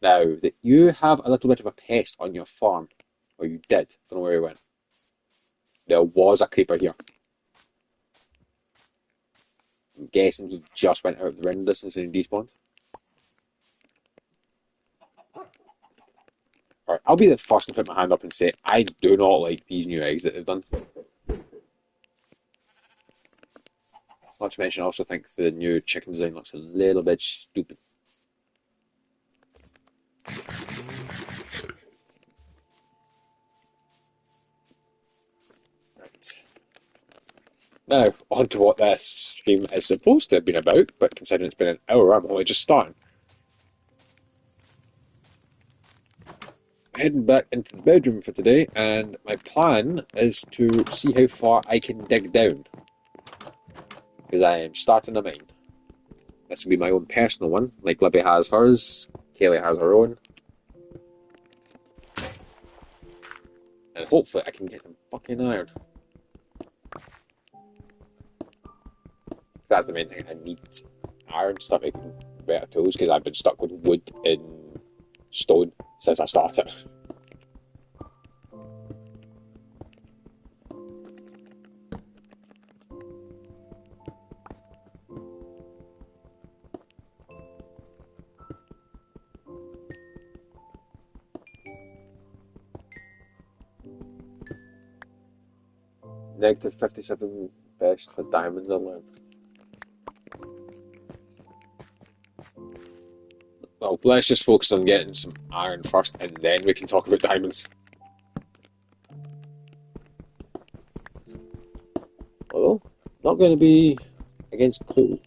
Now, that you have a little bit of a pest on your farm, or you did, don't know where he went. There was a creeper here. I'm guessing he just went out of the render distance and despawned. Alright, I'll be the first to put my hand up and say I do not like these new eggs that they've done. Not to mention, I also think the new chicken design looks a little bit stupid. Right. Now, on to what this stream is supposed to have been about, but considering it's been an hour, I'm only just starting. Heading back into the bedroom for today, and my plan is to see how far I can dig down. Because I am starting a mine. This will be my own personal one, like Libby has hers, Kaylee has her own. And hopefully I can get some fucking iron. That's the main thing. I need iron to start making better tools because I've been stuck with wood and stone since I started. Negative 57 best for diamonds alive. Well, let's just focus on getting some iron first, and then we can talk about diamonds. Although, not going to be against coal,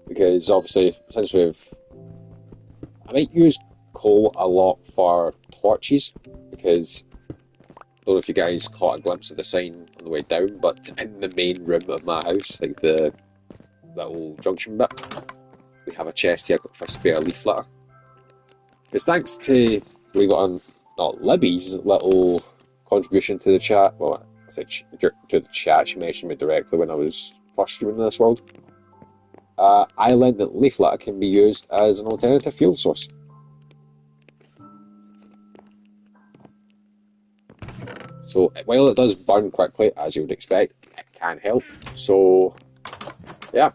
because obviously, since I might use coal a lot for torches, because I don't know if you guys caught a glimpse of the sign on the way down, but in the main room of my house, like the little junction bit, we have a chest here for spare leaf litter. It's thanks to, believe it or not, Libby's little contribution to the chat. Well, I said to the chat, she mentioned me directly when I was first streaming in this world. I learned that leaf litter can be used as an alternative fuel source. So while it does burn quickly, as you would expect, it can help. So, yeah.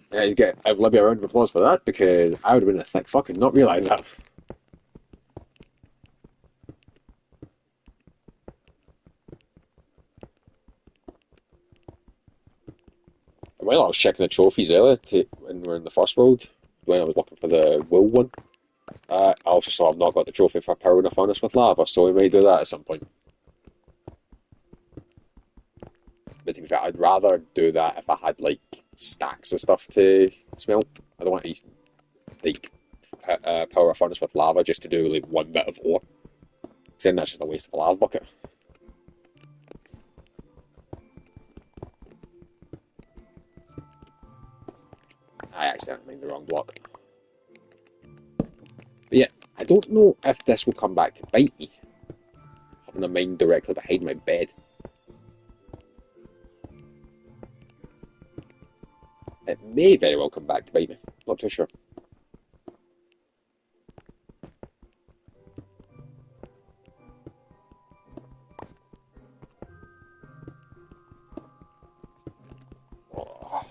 Yeah, you get Libby a round of applause for that, because I would have been a thick fuck and not realise that. While I was checking the trophies earlier when we were in the first world, when I was looking for the wool one, I also saw I've not got the trophy for powering a furnace with lava, so we may do that at some point. But to be fair, I'd rather do that if I had like stacks of stuff to smelt. I don't want to like power a furnace with lava just to do like one bit of ore. Because then that's just a waste of a lava bucket. I accidentally mined the wrong block. But yeah, I don't know if this will come back to bite me. Having a mine directly behind my bed. It may very well come back to bite me. Not too sure. Oh.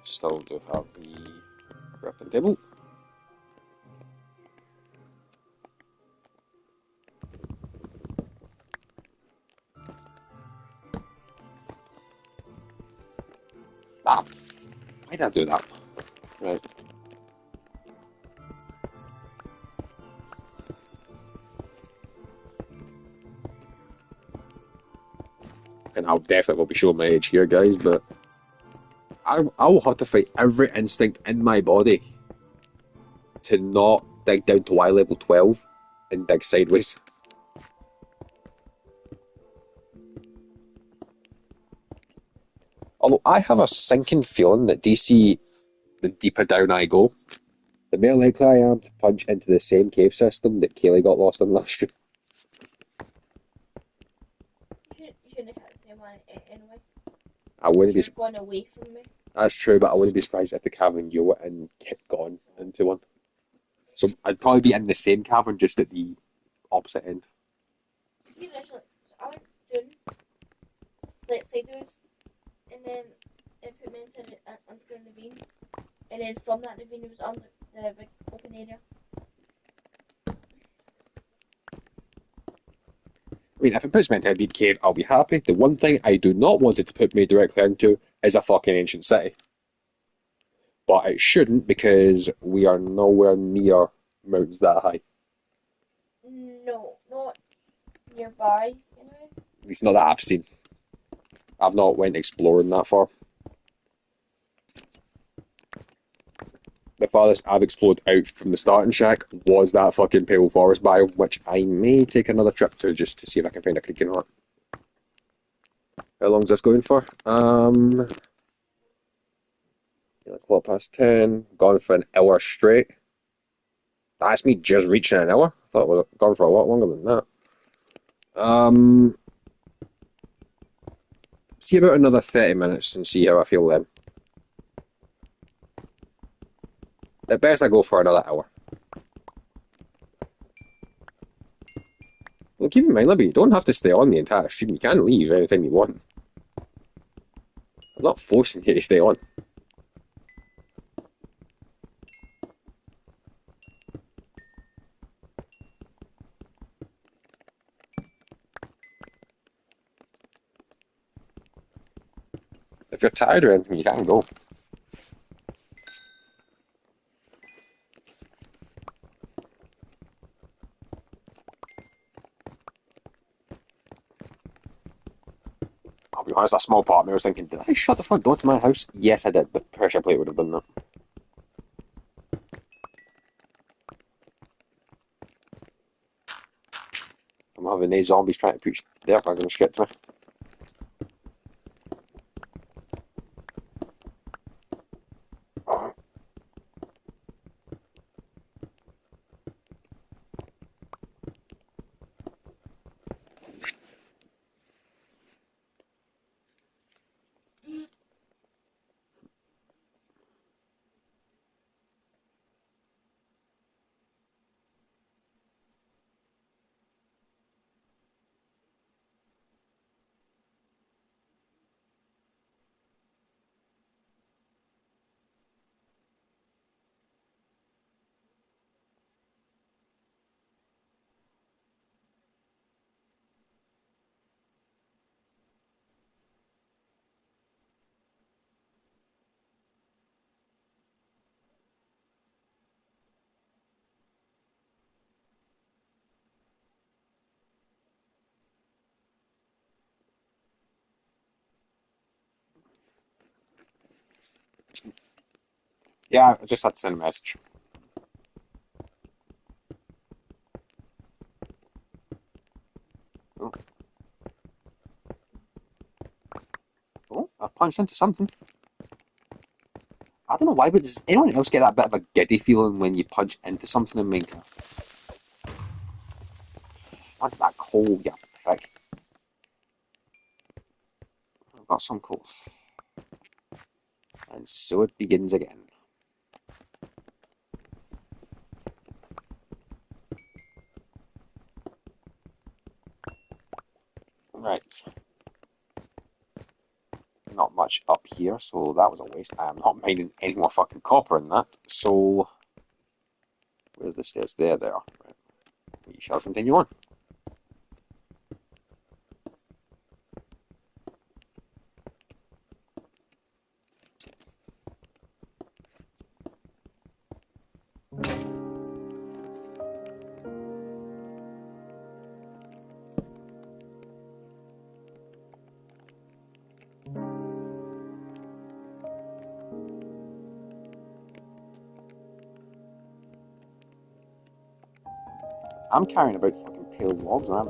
Still do have the crafting table. Ah, why did I do that? Right. And I'll definitely will be showing my age here, guys, but I will have to fight every instinct in my body to not dig down to Y level 12 and dig sideways. Although I have a sinking feeling that DC, the deeper down I go, the more likely I am to punch into the same cave system that Kaylee got lost in last year. You shouldn't have had the same one anyway. I wouldn't be. You're going away from me. That's true, but I wouldn't be surprised if the cavern you were in kept going into one. So I'd probably be in the same cavern, just at the opposite end. See, originally, so I went down, like sideways, and then it put me into an underground ravine, and then from that ravine it was under the big open area. I mean, if it puts me into a deep cave, I'll be happy. The one thing I do not want it to put me directly into is a fucking ancient city. But it shouldn't, because we are nowhere near mountains that high. No, not nearby, anyway. At least not that I've seen. I've not went exploring that far. The farthest I've explored out from the starting shack was that fucking pale forest biome, which I may take another trip to just to see if I can find a creek or not. How long's this going for? Like 10:15. Gone for an hour straight. That's me just reaching an hour. I thought we were gone for a lot longer than that. See about another 30 minutes and see how I feel then. At best, I go for another hour. Well, keep in mind, Libby, you don't have to stay on the entire stream. You can leave anytime you want. I'm not forcing you to stay on. If you're tired or anything, you can go. I'll be honest, a small part of me was thinking, did I shut the front door to my house? Yes, I did. The pressure plate would have done that. I'm having these zombies trying to push their fucking shit to me. Yeah, I just had to send a message. Oh, oh, I punched into something. I don't know why, but does anyone else get that bit of a giddy feeling when you punch into something in Minecraft? What's that coal, you prick? I've got some coal. And so it begins again. Right. Not much up here, so that was a waste. I am not mining any more fucking copper in that, so... Where's the stairs? There they are. Right. We shall continue on. I'm carrying about fucking pale logs, and I'm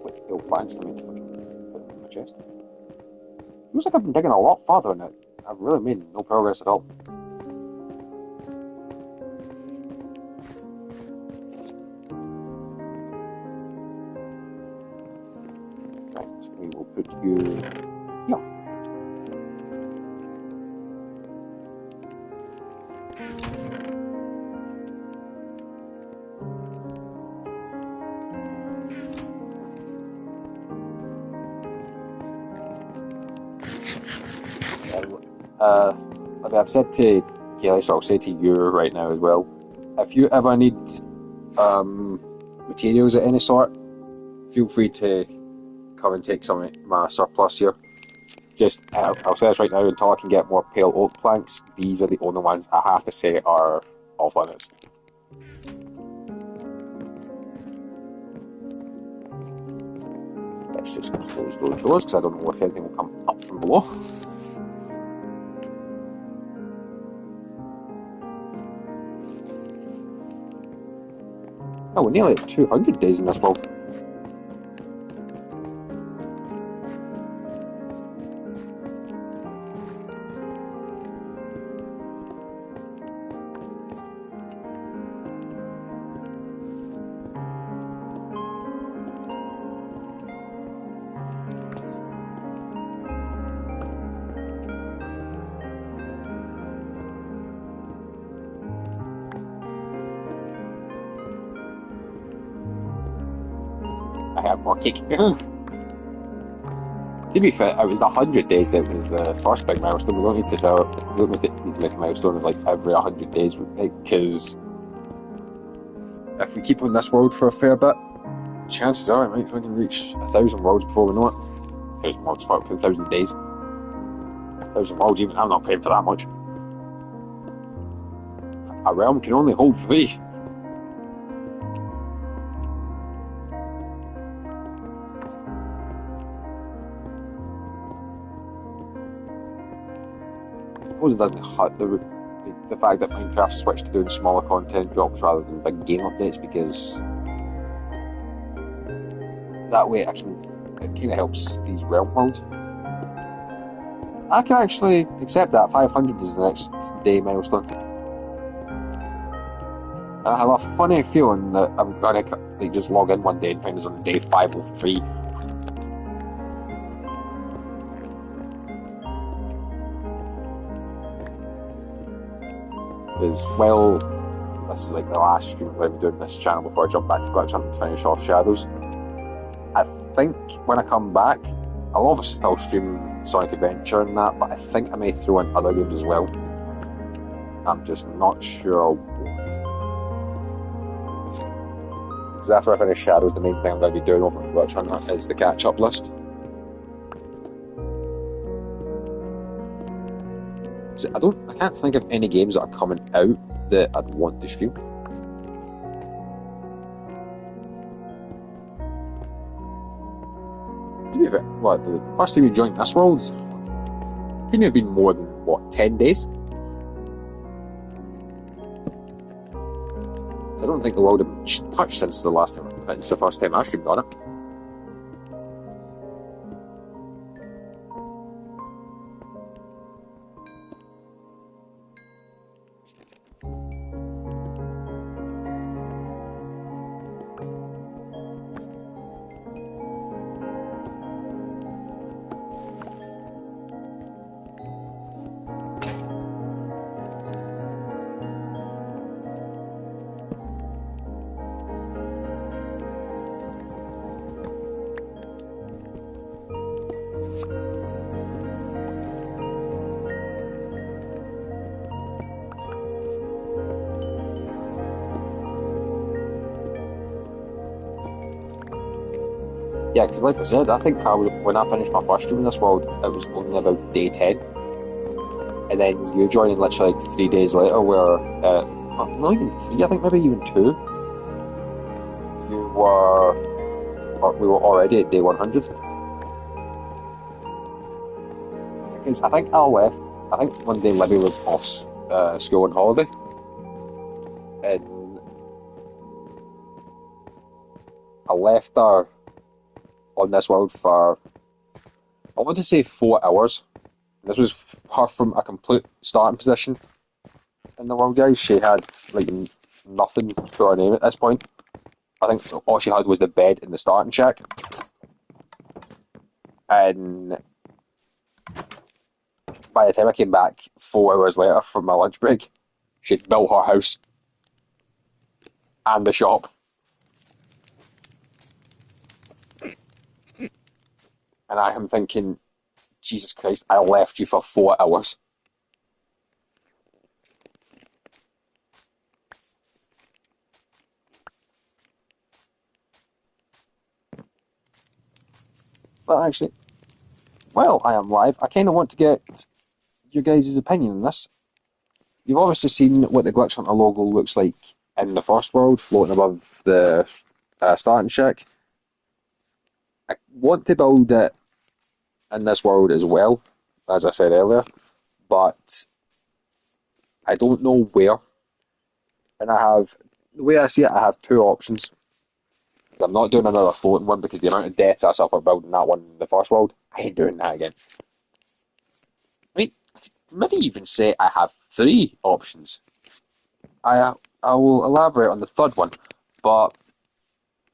with pale planks for me to fucking put them in my chest. Looks like I've been digging a lot farther in it. I've really made no progress at all. Right, so we will put you here. Like I've said to Kelly, so I'll say to you right now as well. If you ever need materials of any sort, feel free to come and take some of my surplus here. Just, I'll say this right now, until I can get more pale oak planks, these are the only ones I have to say are off limits. Let's just close those doors, because I don't know if anything will come up from below. Oh, we're nearly at 200 days in this world. more cake. To be fair, it was the 100 days that was the first big milestone. We don't need to need to make a milestone of like every 100 days, because if we keep on this world for a fair bit, chances are it might fucking reach 1,000 worlds before we know it. 1,000 worlds, fuck, 1,000 days. 1,000 worlds, even I'm not paying for that much. A realm can only hold 3. I suppose it doesn't hurt the fact that Minecraft switched to doing smaller content drops rather than big game updates, because that way it kind of helps these realm worlds. I can actually accept that 500 is the next day milestone. I have a funny feeling that I'm going to just log in one day and find us on day 503. Because, well, this is like the last stream I'm going to be doing this channel before I jump back to Glitch Hunt to finish off Shadows. I think when I come back, I'll obviously still stream Sonic Adventure and that, but I think I may throw in other games as well. I'm just not sure what. Because after I finish Shadows, the main thing I'm going to be doing over at Glitch Hunt is the catch-up list. I can't think of any games that are coming out that I'd want to stream. What, the first time you joined this world couldn't have been more than, 10 days? I don't think the world has much since the first time I streamed on it. Yeah, because like I said, I think when I finished my first stream in this world, it was only about day 10. And then you joined literally like 3 days later, where, not even 3, I think maybe even 2, we were already at day 100. Because I think one day Libby was off school on holiday. And I left her on this world for, I want to say 4 hours. This was her from a complete starting position in the world, guys. She had like nothing to her name at this point. I think all she had was the bed in the starting shack. And by the time I came back 4 hours later from my lunch break, she'd built her house and the shop. And I am thinking, Jesus Christ, I left you for 4 hours. But actually, while I am live, I kind of want to get your guys' opinion on this. You've obviously seen what the Glitch Hunter logo looks like in the first world, floating above the starting shack. I want to build it in this world as well, as I said earlier, but I don't know where. And the way I see it, I have 2 options. I'm not doing another floating one because the amount of deaths I suffered building that one in the first world, I ain't doing that again. I mean, maybe even say I have 3 options. I will elaborate on the third one, but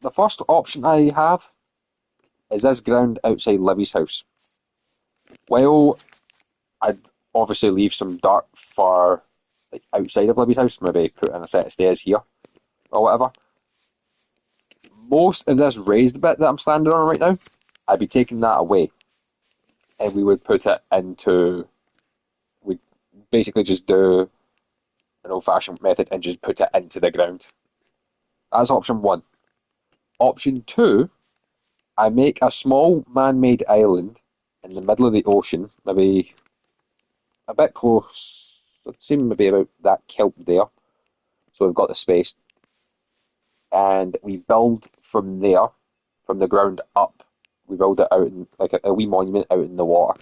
the first option I have is this ground outside Libby's house. Well, I'd obviously leave some dirt for like outside of Libby's house, maybe put in a set of stairs here or whatever. most of this raised bit that I'm standing on right now, I'd be taking that away, and we would put it into. We'd basically just do an old-fashioned method and just put it into the ground. That's option one. Option two, I make a small man-made island in the middle of the ocean, maybe a bit close. It seemed maybe about that kelp there. So we've got the space, and we build from there, from the ground up. We build it out in like a wee monument out in the water,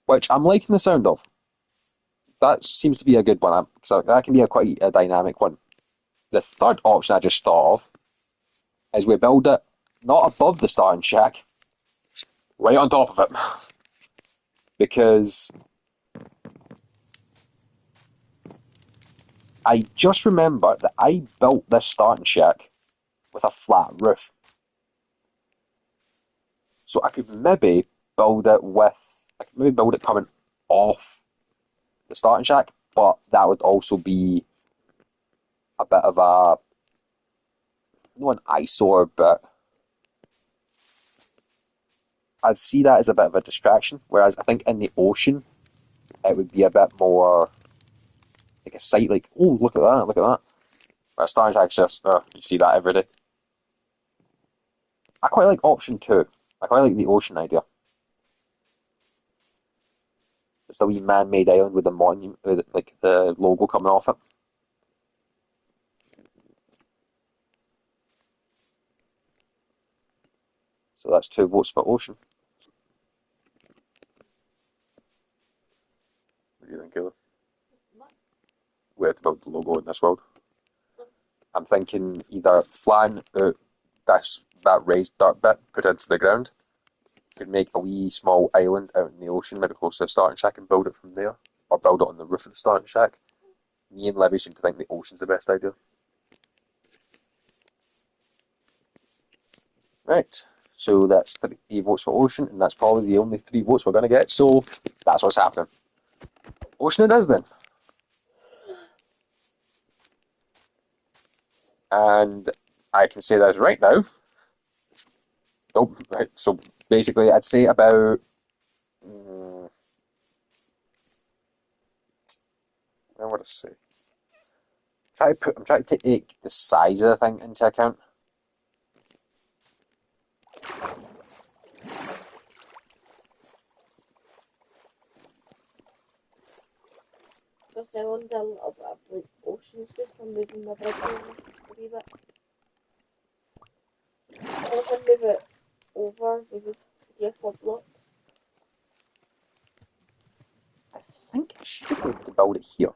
which I'm liking the sound of. That seems to be a good one because that can be quite a dynamic one. The third option I just thought of is we build it not above the starting shack, right on top of it, because I just remember that I built this starting shack with a flat roof. So I could maybe build it coming off the starting shack, but that would also be a bit of a, not an eyesore, but I'd see that as a bit of a distraction. Whereas I think in the ocean, it would be a bit more like a sight, like, oh, look at that. Whereas starting shack's just, you see that every day. I quite like option two. I quite like the ocean idea. Just a wee man-made island with a monument, with like the logo coming off it. So that's 2 votes for ocean. What do you think, Caleb? We have to build the logo in this world. I'm thinking either flatten out that raised dirt bit, put it into the ground. Could make a wee small island out in the ocean, maybe close to the starting shack, and build it from there, or build it on the roof of the starting shack. Me and Libby seem to think the ocean's the best idea. Right, so that's 3 votes for ocean, and that's probably the only 3 votes we're going to get, so that's what's happening. Ocean it is then. And I can say that right now. Oh, right, so basically I'd say about... what would I say? I'm trying to take the size of the thing into account. Because I want a little bit of like ocean space for moving my bed over a wee bit. And if I move it over maybe 3 or 4 blocks. I think I should be able to build it here.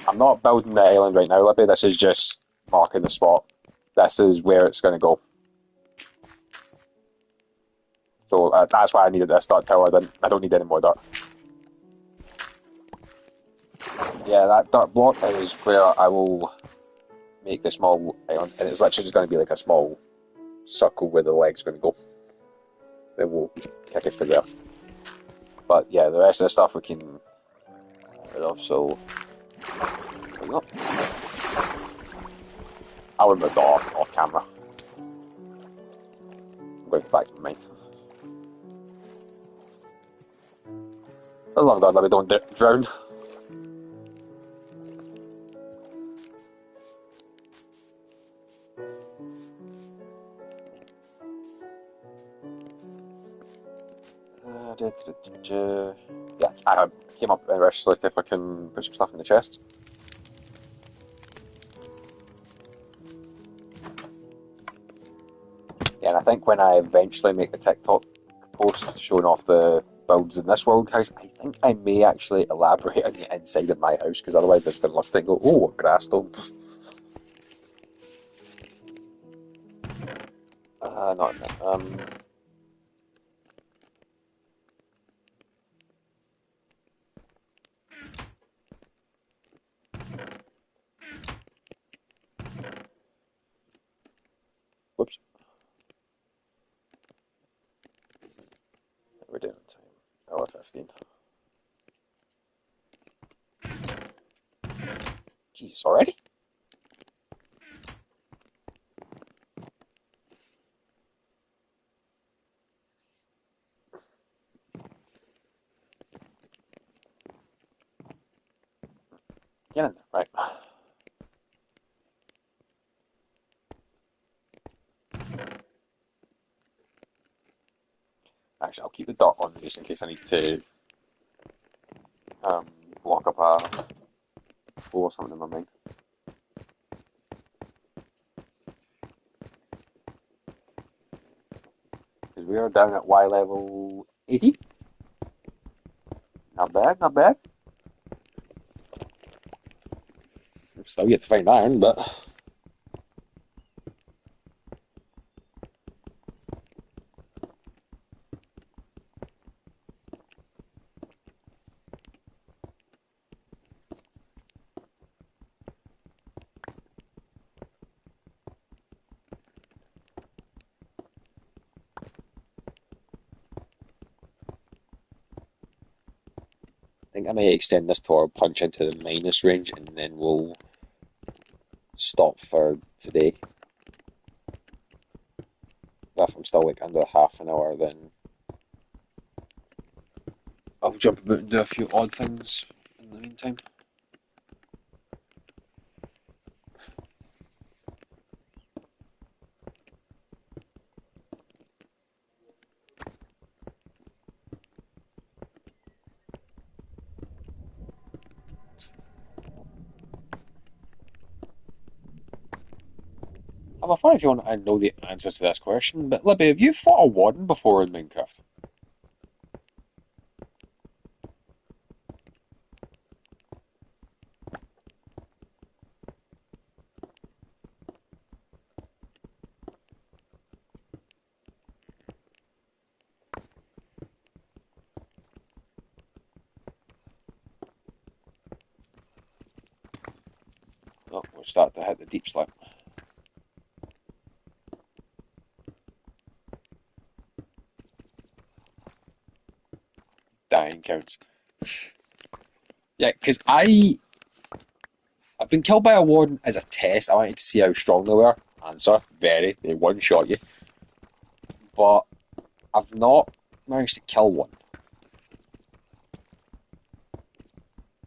I'm not building the island right now, Libby. This is just marking the spot. This is where it's going to go. So that's why I needed this dirt tower. I don't need any more dirt. Yeah, that dirt block is where I will make the small island, and it's literally just going to be like a small circle where the leg's going to go. Then we'll kick it to there. But yeah, the rest of the stuff we can get rid of. So there we go. I will move that off camera. I'm going back to my main. As long as I don't drown. Yeah, I came up and to if I can put some stuff in the chest. Yeah, and I think when I eventually make the TikTok post showing off the builds in this world house, I think I may actually elaborate on the inside of my house, because otherwise they're just going to look at it and go, oh, a grass dome. Not in that. 15. Jesus, already? Get in there, right. Actually, I'll keep the dot on just in case I need to um, block up a hole or something in my mind. Because we are down at Y level 80. Not bad, not bad. Still yet to find iron, but I think I may extend this to our punch into the minus range and then we'll stop for today. But if I'm still like under half an hour, then I'll jump about and do a few odd things in the meantime. I'm a fan if you want to know the answer to this question, but Libby, have you fought a warden before in Minecraft? Oh, we'll start to hit the deep slip. Dying counts. Yeah, because I've been killed by a warden as a test. I wanted to see how strong they were. Answer, very. They one-shot you. But I've not managed to kill one.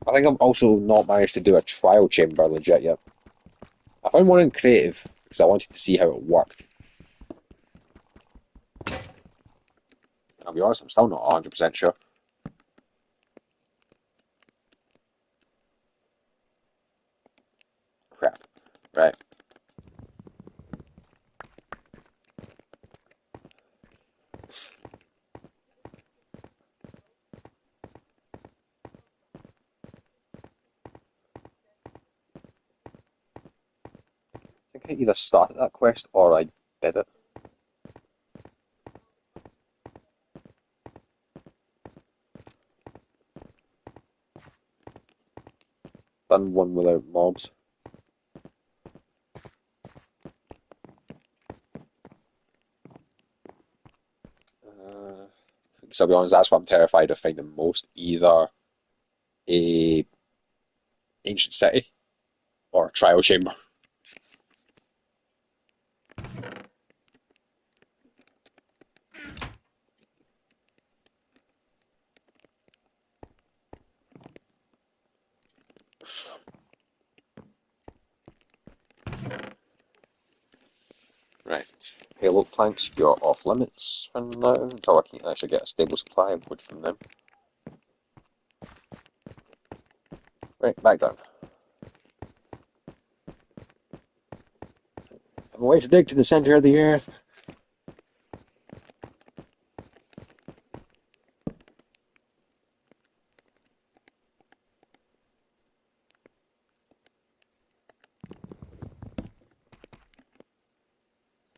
I think I've also not managed to do a trial chamber legit yet. I found one in creative because I wanted to see how it worked. And I'll be honest, I'm still not 100% sure. Crap. Right. I think I either started that quest or I did it. Done one without mobs. Because I'll be honest, that's what I'm terrified of finding most. Either a ancient city or a trial chamber. Right. Payload planks, you're off limits for now until I can actually get a stable supply of wood from them. Right, back down. I'm away to dig to the centre of the earth.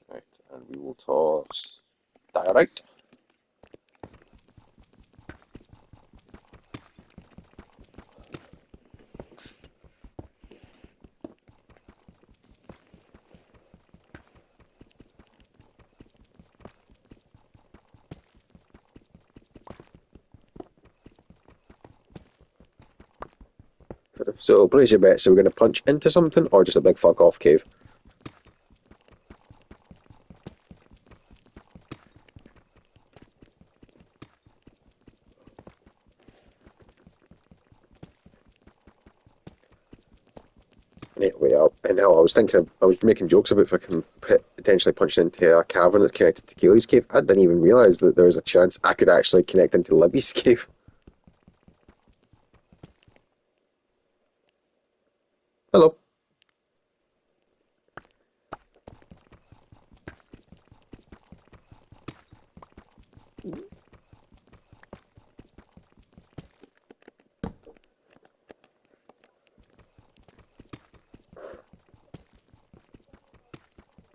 Right, and we will toss diorite. So, place your bets. So, we're going to punch into something or just a big fuck off cave? Way up. And now I was thinking, I was making jokes about if I can potentially punch into a cavern that's connected to Keely's cave. I didn't even realise that there was a chance I could actually connect into Libby's cave. Hello.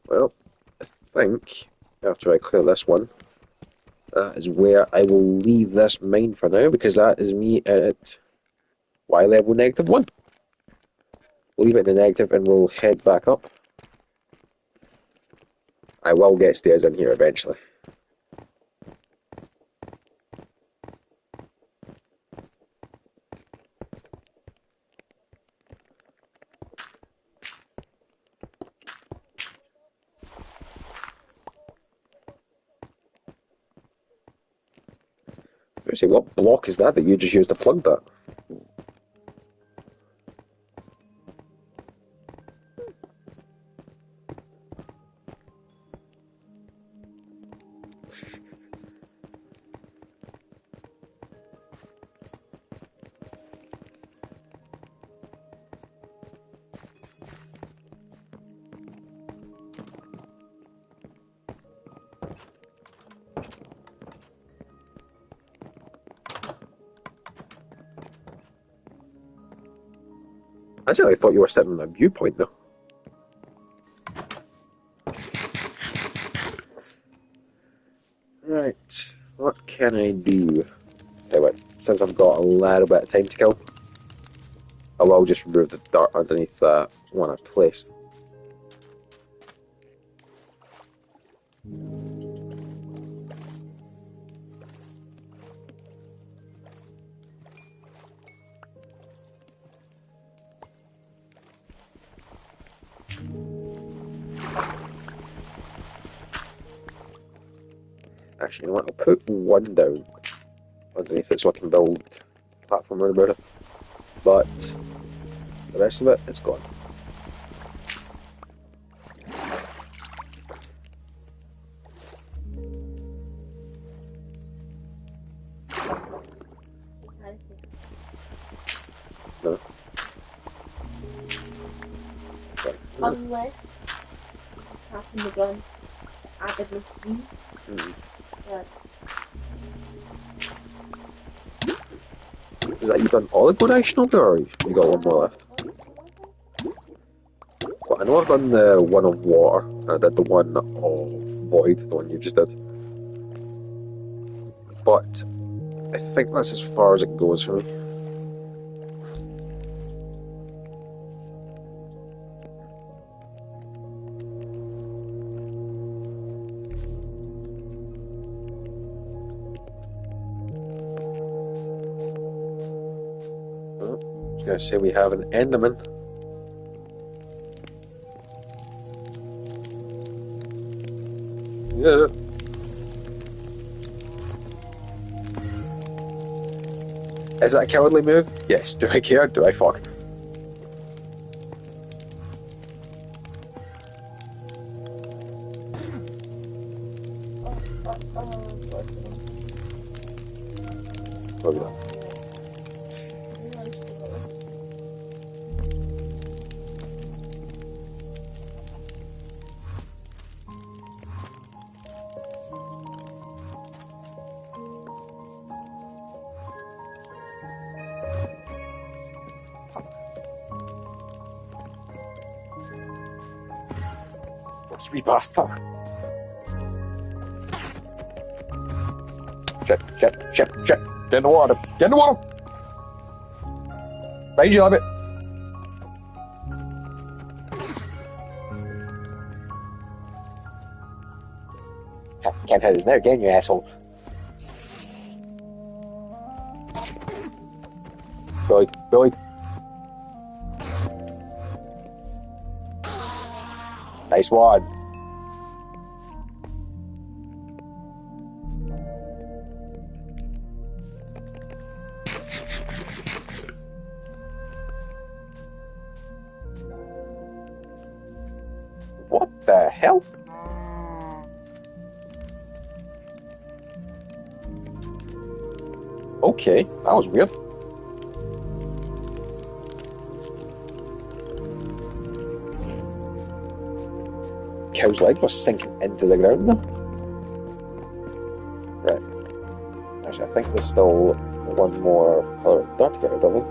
Well, I think after I clear this one, that is where I will leave this mine for now because that is me at Y level -1. We'll leave it in the negative and we'll head back up. I will get stairs in here eventually. I say, what block is that you just used to plug that? I actually thought you were sitting on a viewpoint though. Right, what can I do? Anyway, since I've got a little bit of time to kill, I will just remove the dirt underneath that one I placed. Actually, you know what? I'll put one down underneath it so I can build a platform around about it. But the rest of it, it's gone. No. Right. Unless tapping the gun actively see that. Is that you done all the donation of it, or you got one more left? Well, I know I've done the one of water, and I did the one of void, the one you just did. But I think that's as far as it goes for me. I was going to say we have an Enderman. Yeah. Is that a cowardly move? Yes. Do I care? Do I fuck? What have you done? Sweet bastard. Shit. Get in the water. Get in the water. Behind you, Rabbit. Can't hit us now, can you, asshole? Billy. Nice one. What the hell? Okay, that was weird. Cow's leg was sinking into the ground there. Right. Actually, I think there's still one more other dart to get rid of.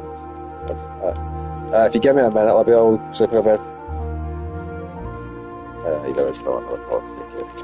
If you give me a minute, I'll sleep in a bed. You know, it's still another call to take it.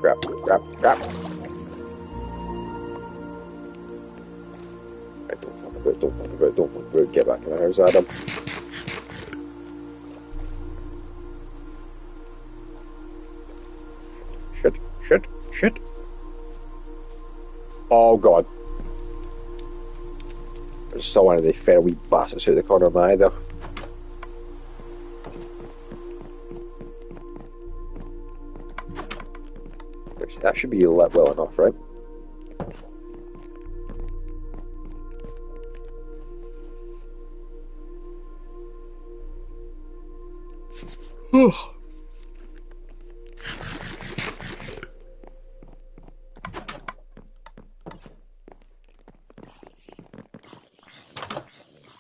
Grab. Right, don't want to get back in the house, Adam. Shit. Oh god. I just saw one of the fair wee bastards out the corner of my eye there. That should be lit well enough, right?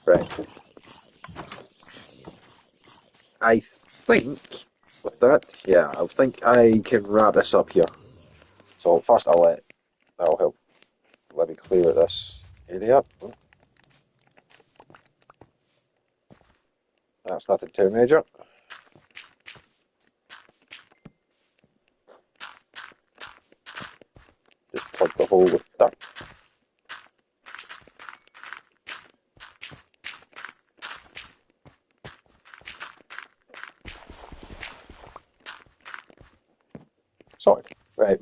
Right. I think with that, yeah, I think I can wrap this up here. So first that'll help. Let me clear this area up. That's nothing too major. Just plug the hole with that. Sorry. Right.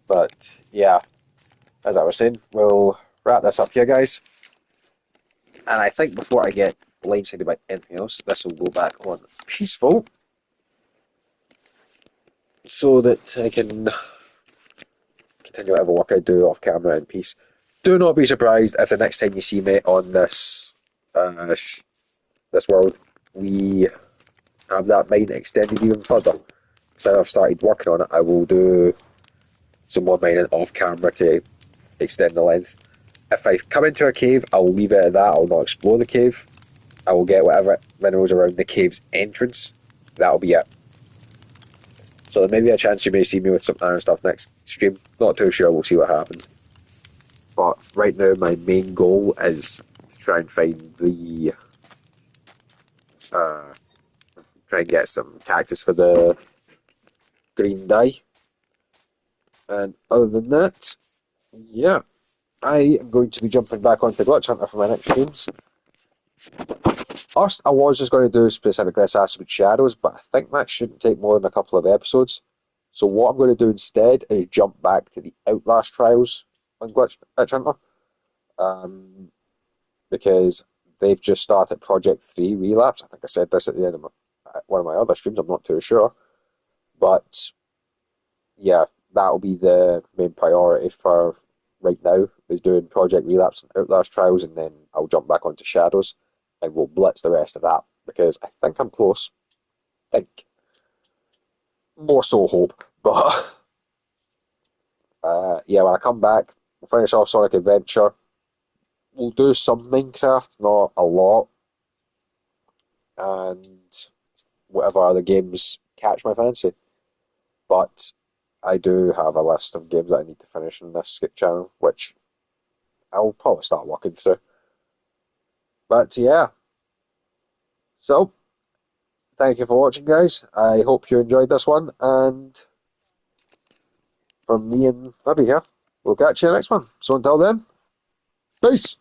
But yeah, as I was saying, we'll wrap this up here, guys. And I think before I get blindsided by anything else, this will go back on peaceful so that I can continue whatever work I do off camera in peace. Do not be surprised if the next time you see me on this world, we have that mine extended even further. So I've started working on it. I will do some more mining off camera to extend the length. If I come into a cave, I'll leave it at that. I'll not explore the cave. I will get whatever minerals around the cave's entrance. That'll be it. So there may be a chance you may see me with some iron stuff next stream. Not too sure. We'll see what happens. But right now, my main goal is to try and find try and get some cactus for the green dye. And other than that, yeah, I am going to be jumping back onto Glitch Hunter for my next streams. First, I was just going to do specifically Assassin's Shadows, but I think that shouldn't take more than a couple of episodes. So what I'm going to do instead is jump back to the Outlast trials on Glitch Hunter. Because they've just started Project 3 Relapse. I think I said this at the end of one of my other streams, I'm not too sure. But yeah, that'll be the main priority for right now, is doing Project Relapse and Outlast trials, and then I'll jump back onto Shadows and we'll blitz the rest of that, because I think I'm close. I think. More so hope. But yeah, when I come back, we'll finish off Sonic Adventure. We'll do some Minecraft, not a lot. And whatever other games catch my fancy. But I do have a list of games that I need to finish on this skip channel, which I'll probably start working through. But yeah, so thank you for watching, guys. I hope you enjoyed this one, and from me and Libby here, we'll catch you next one. So until then, peace.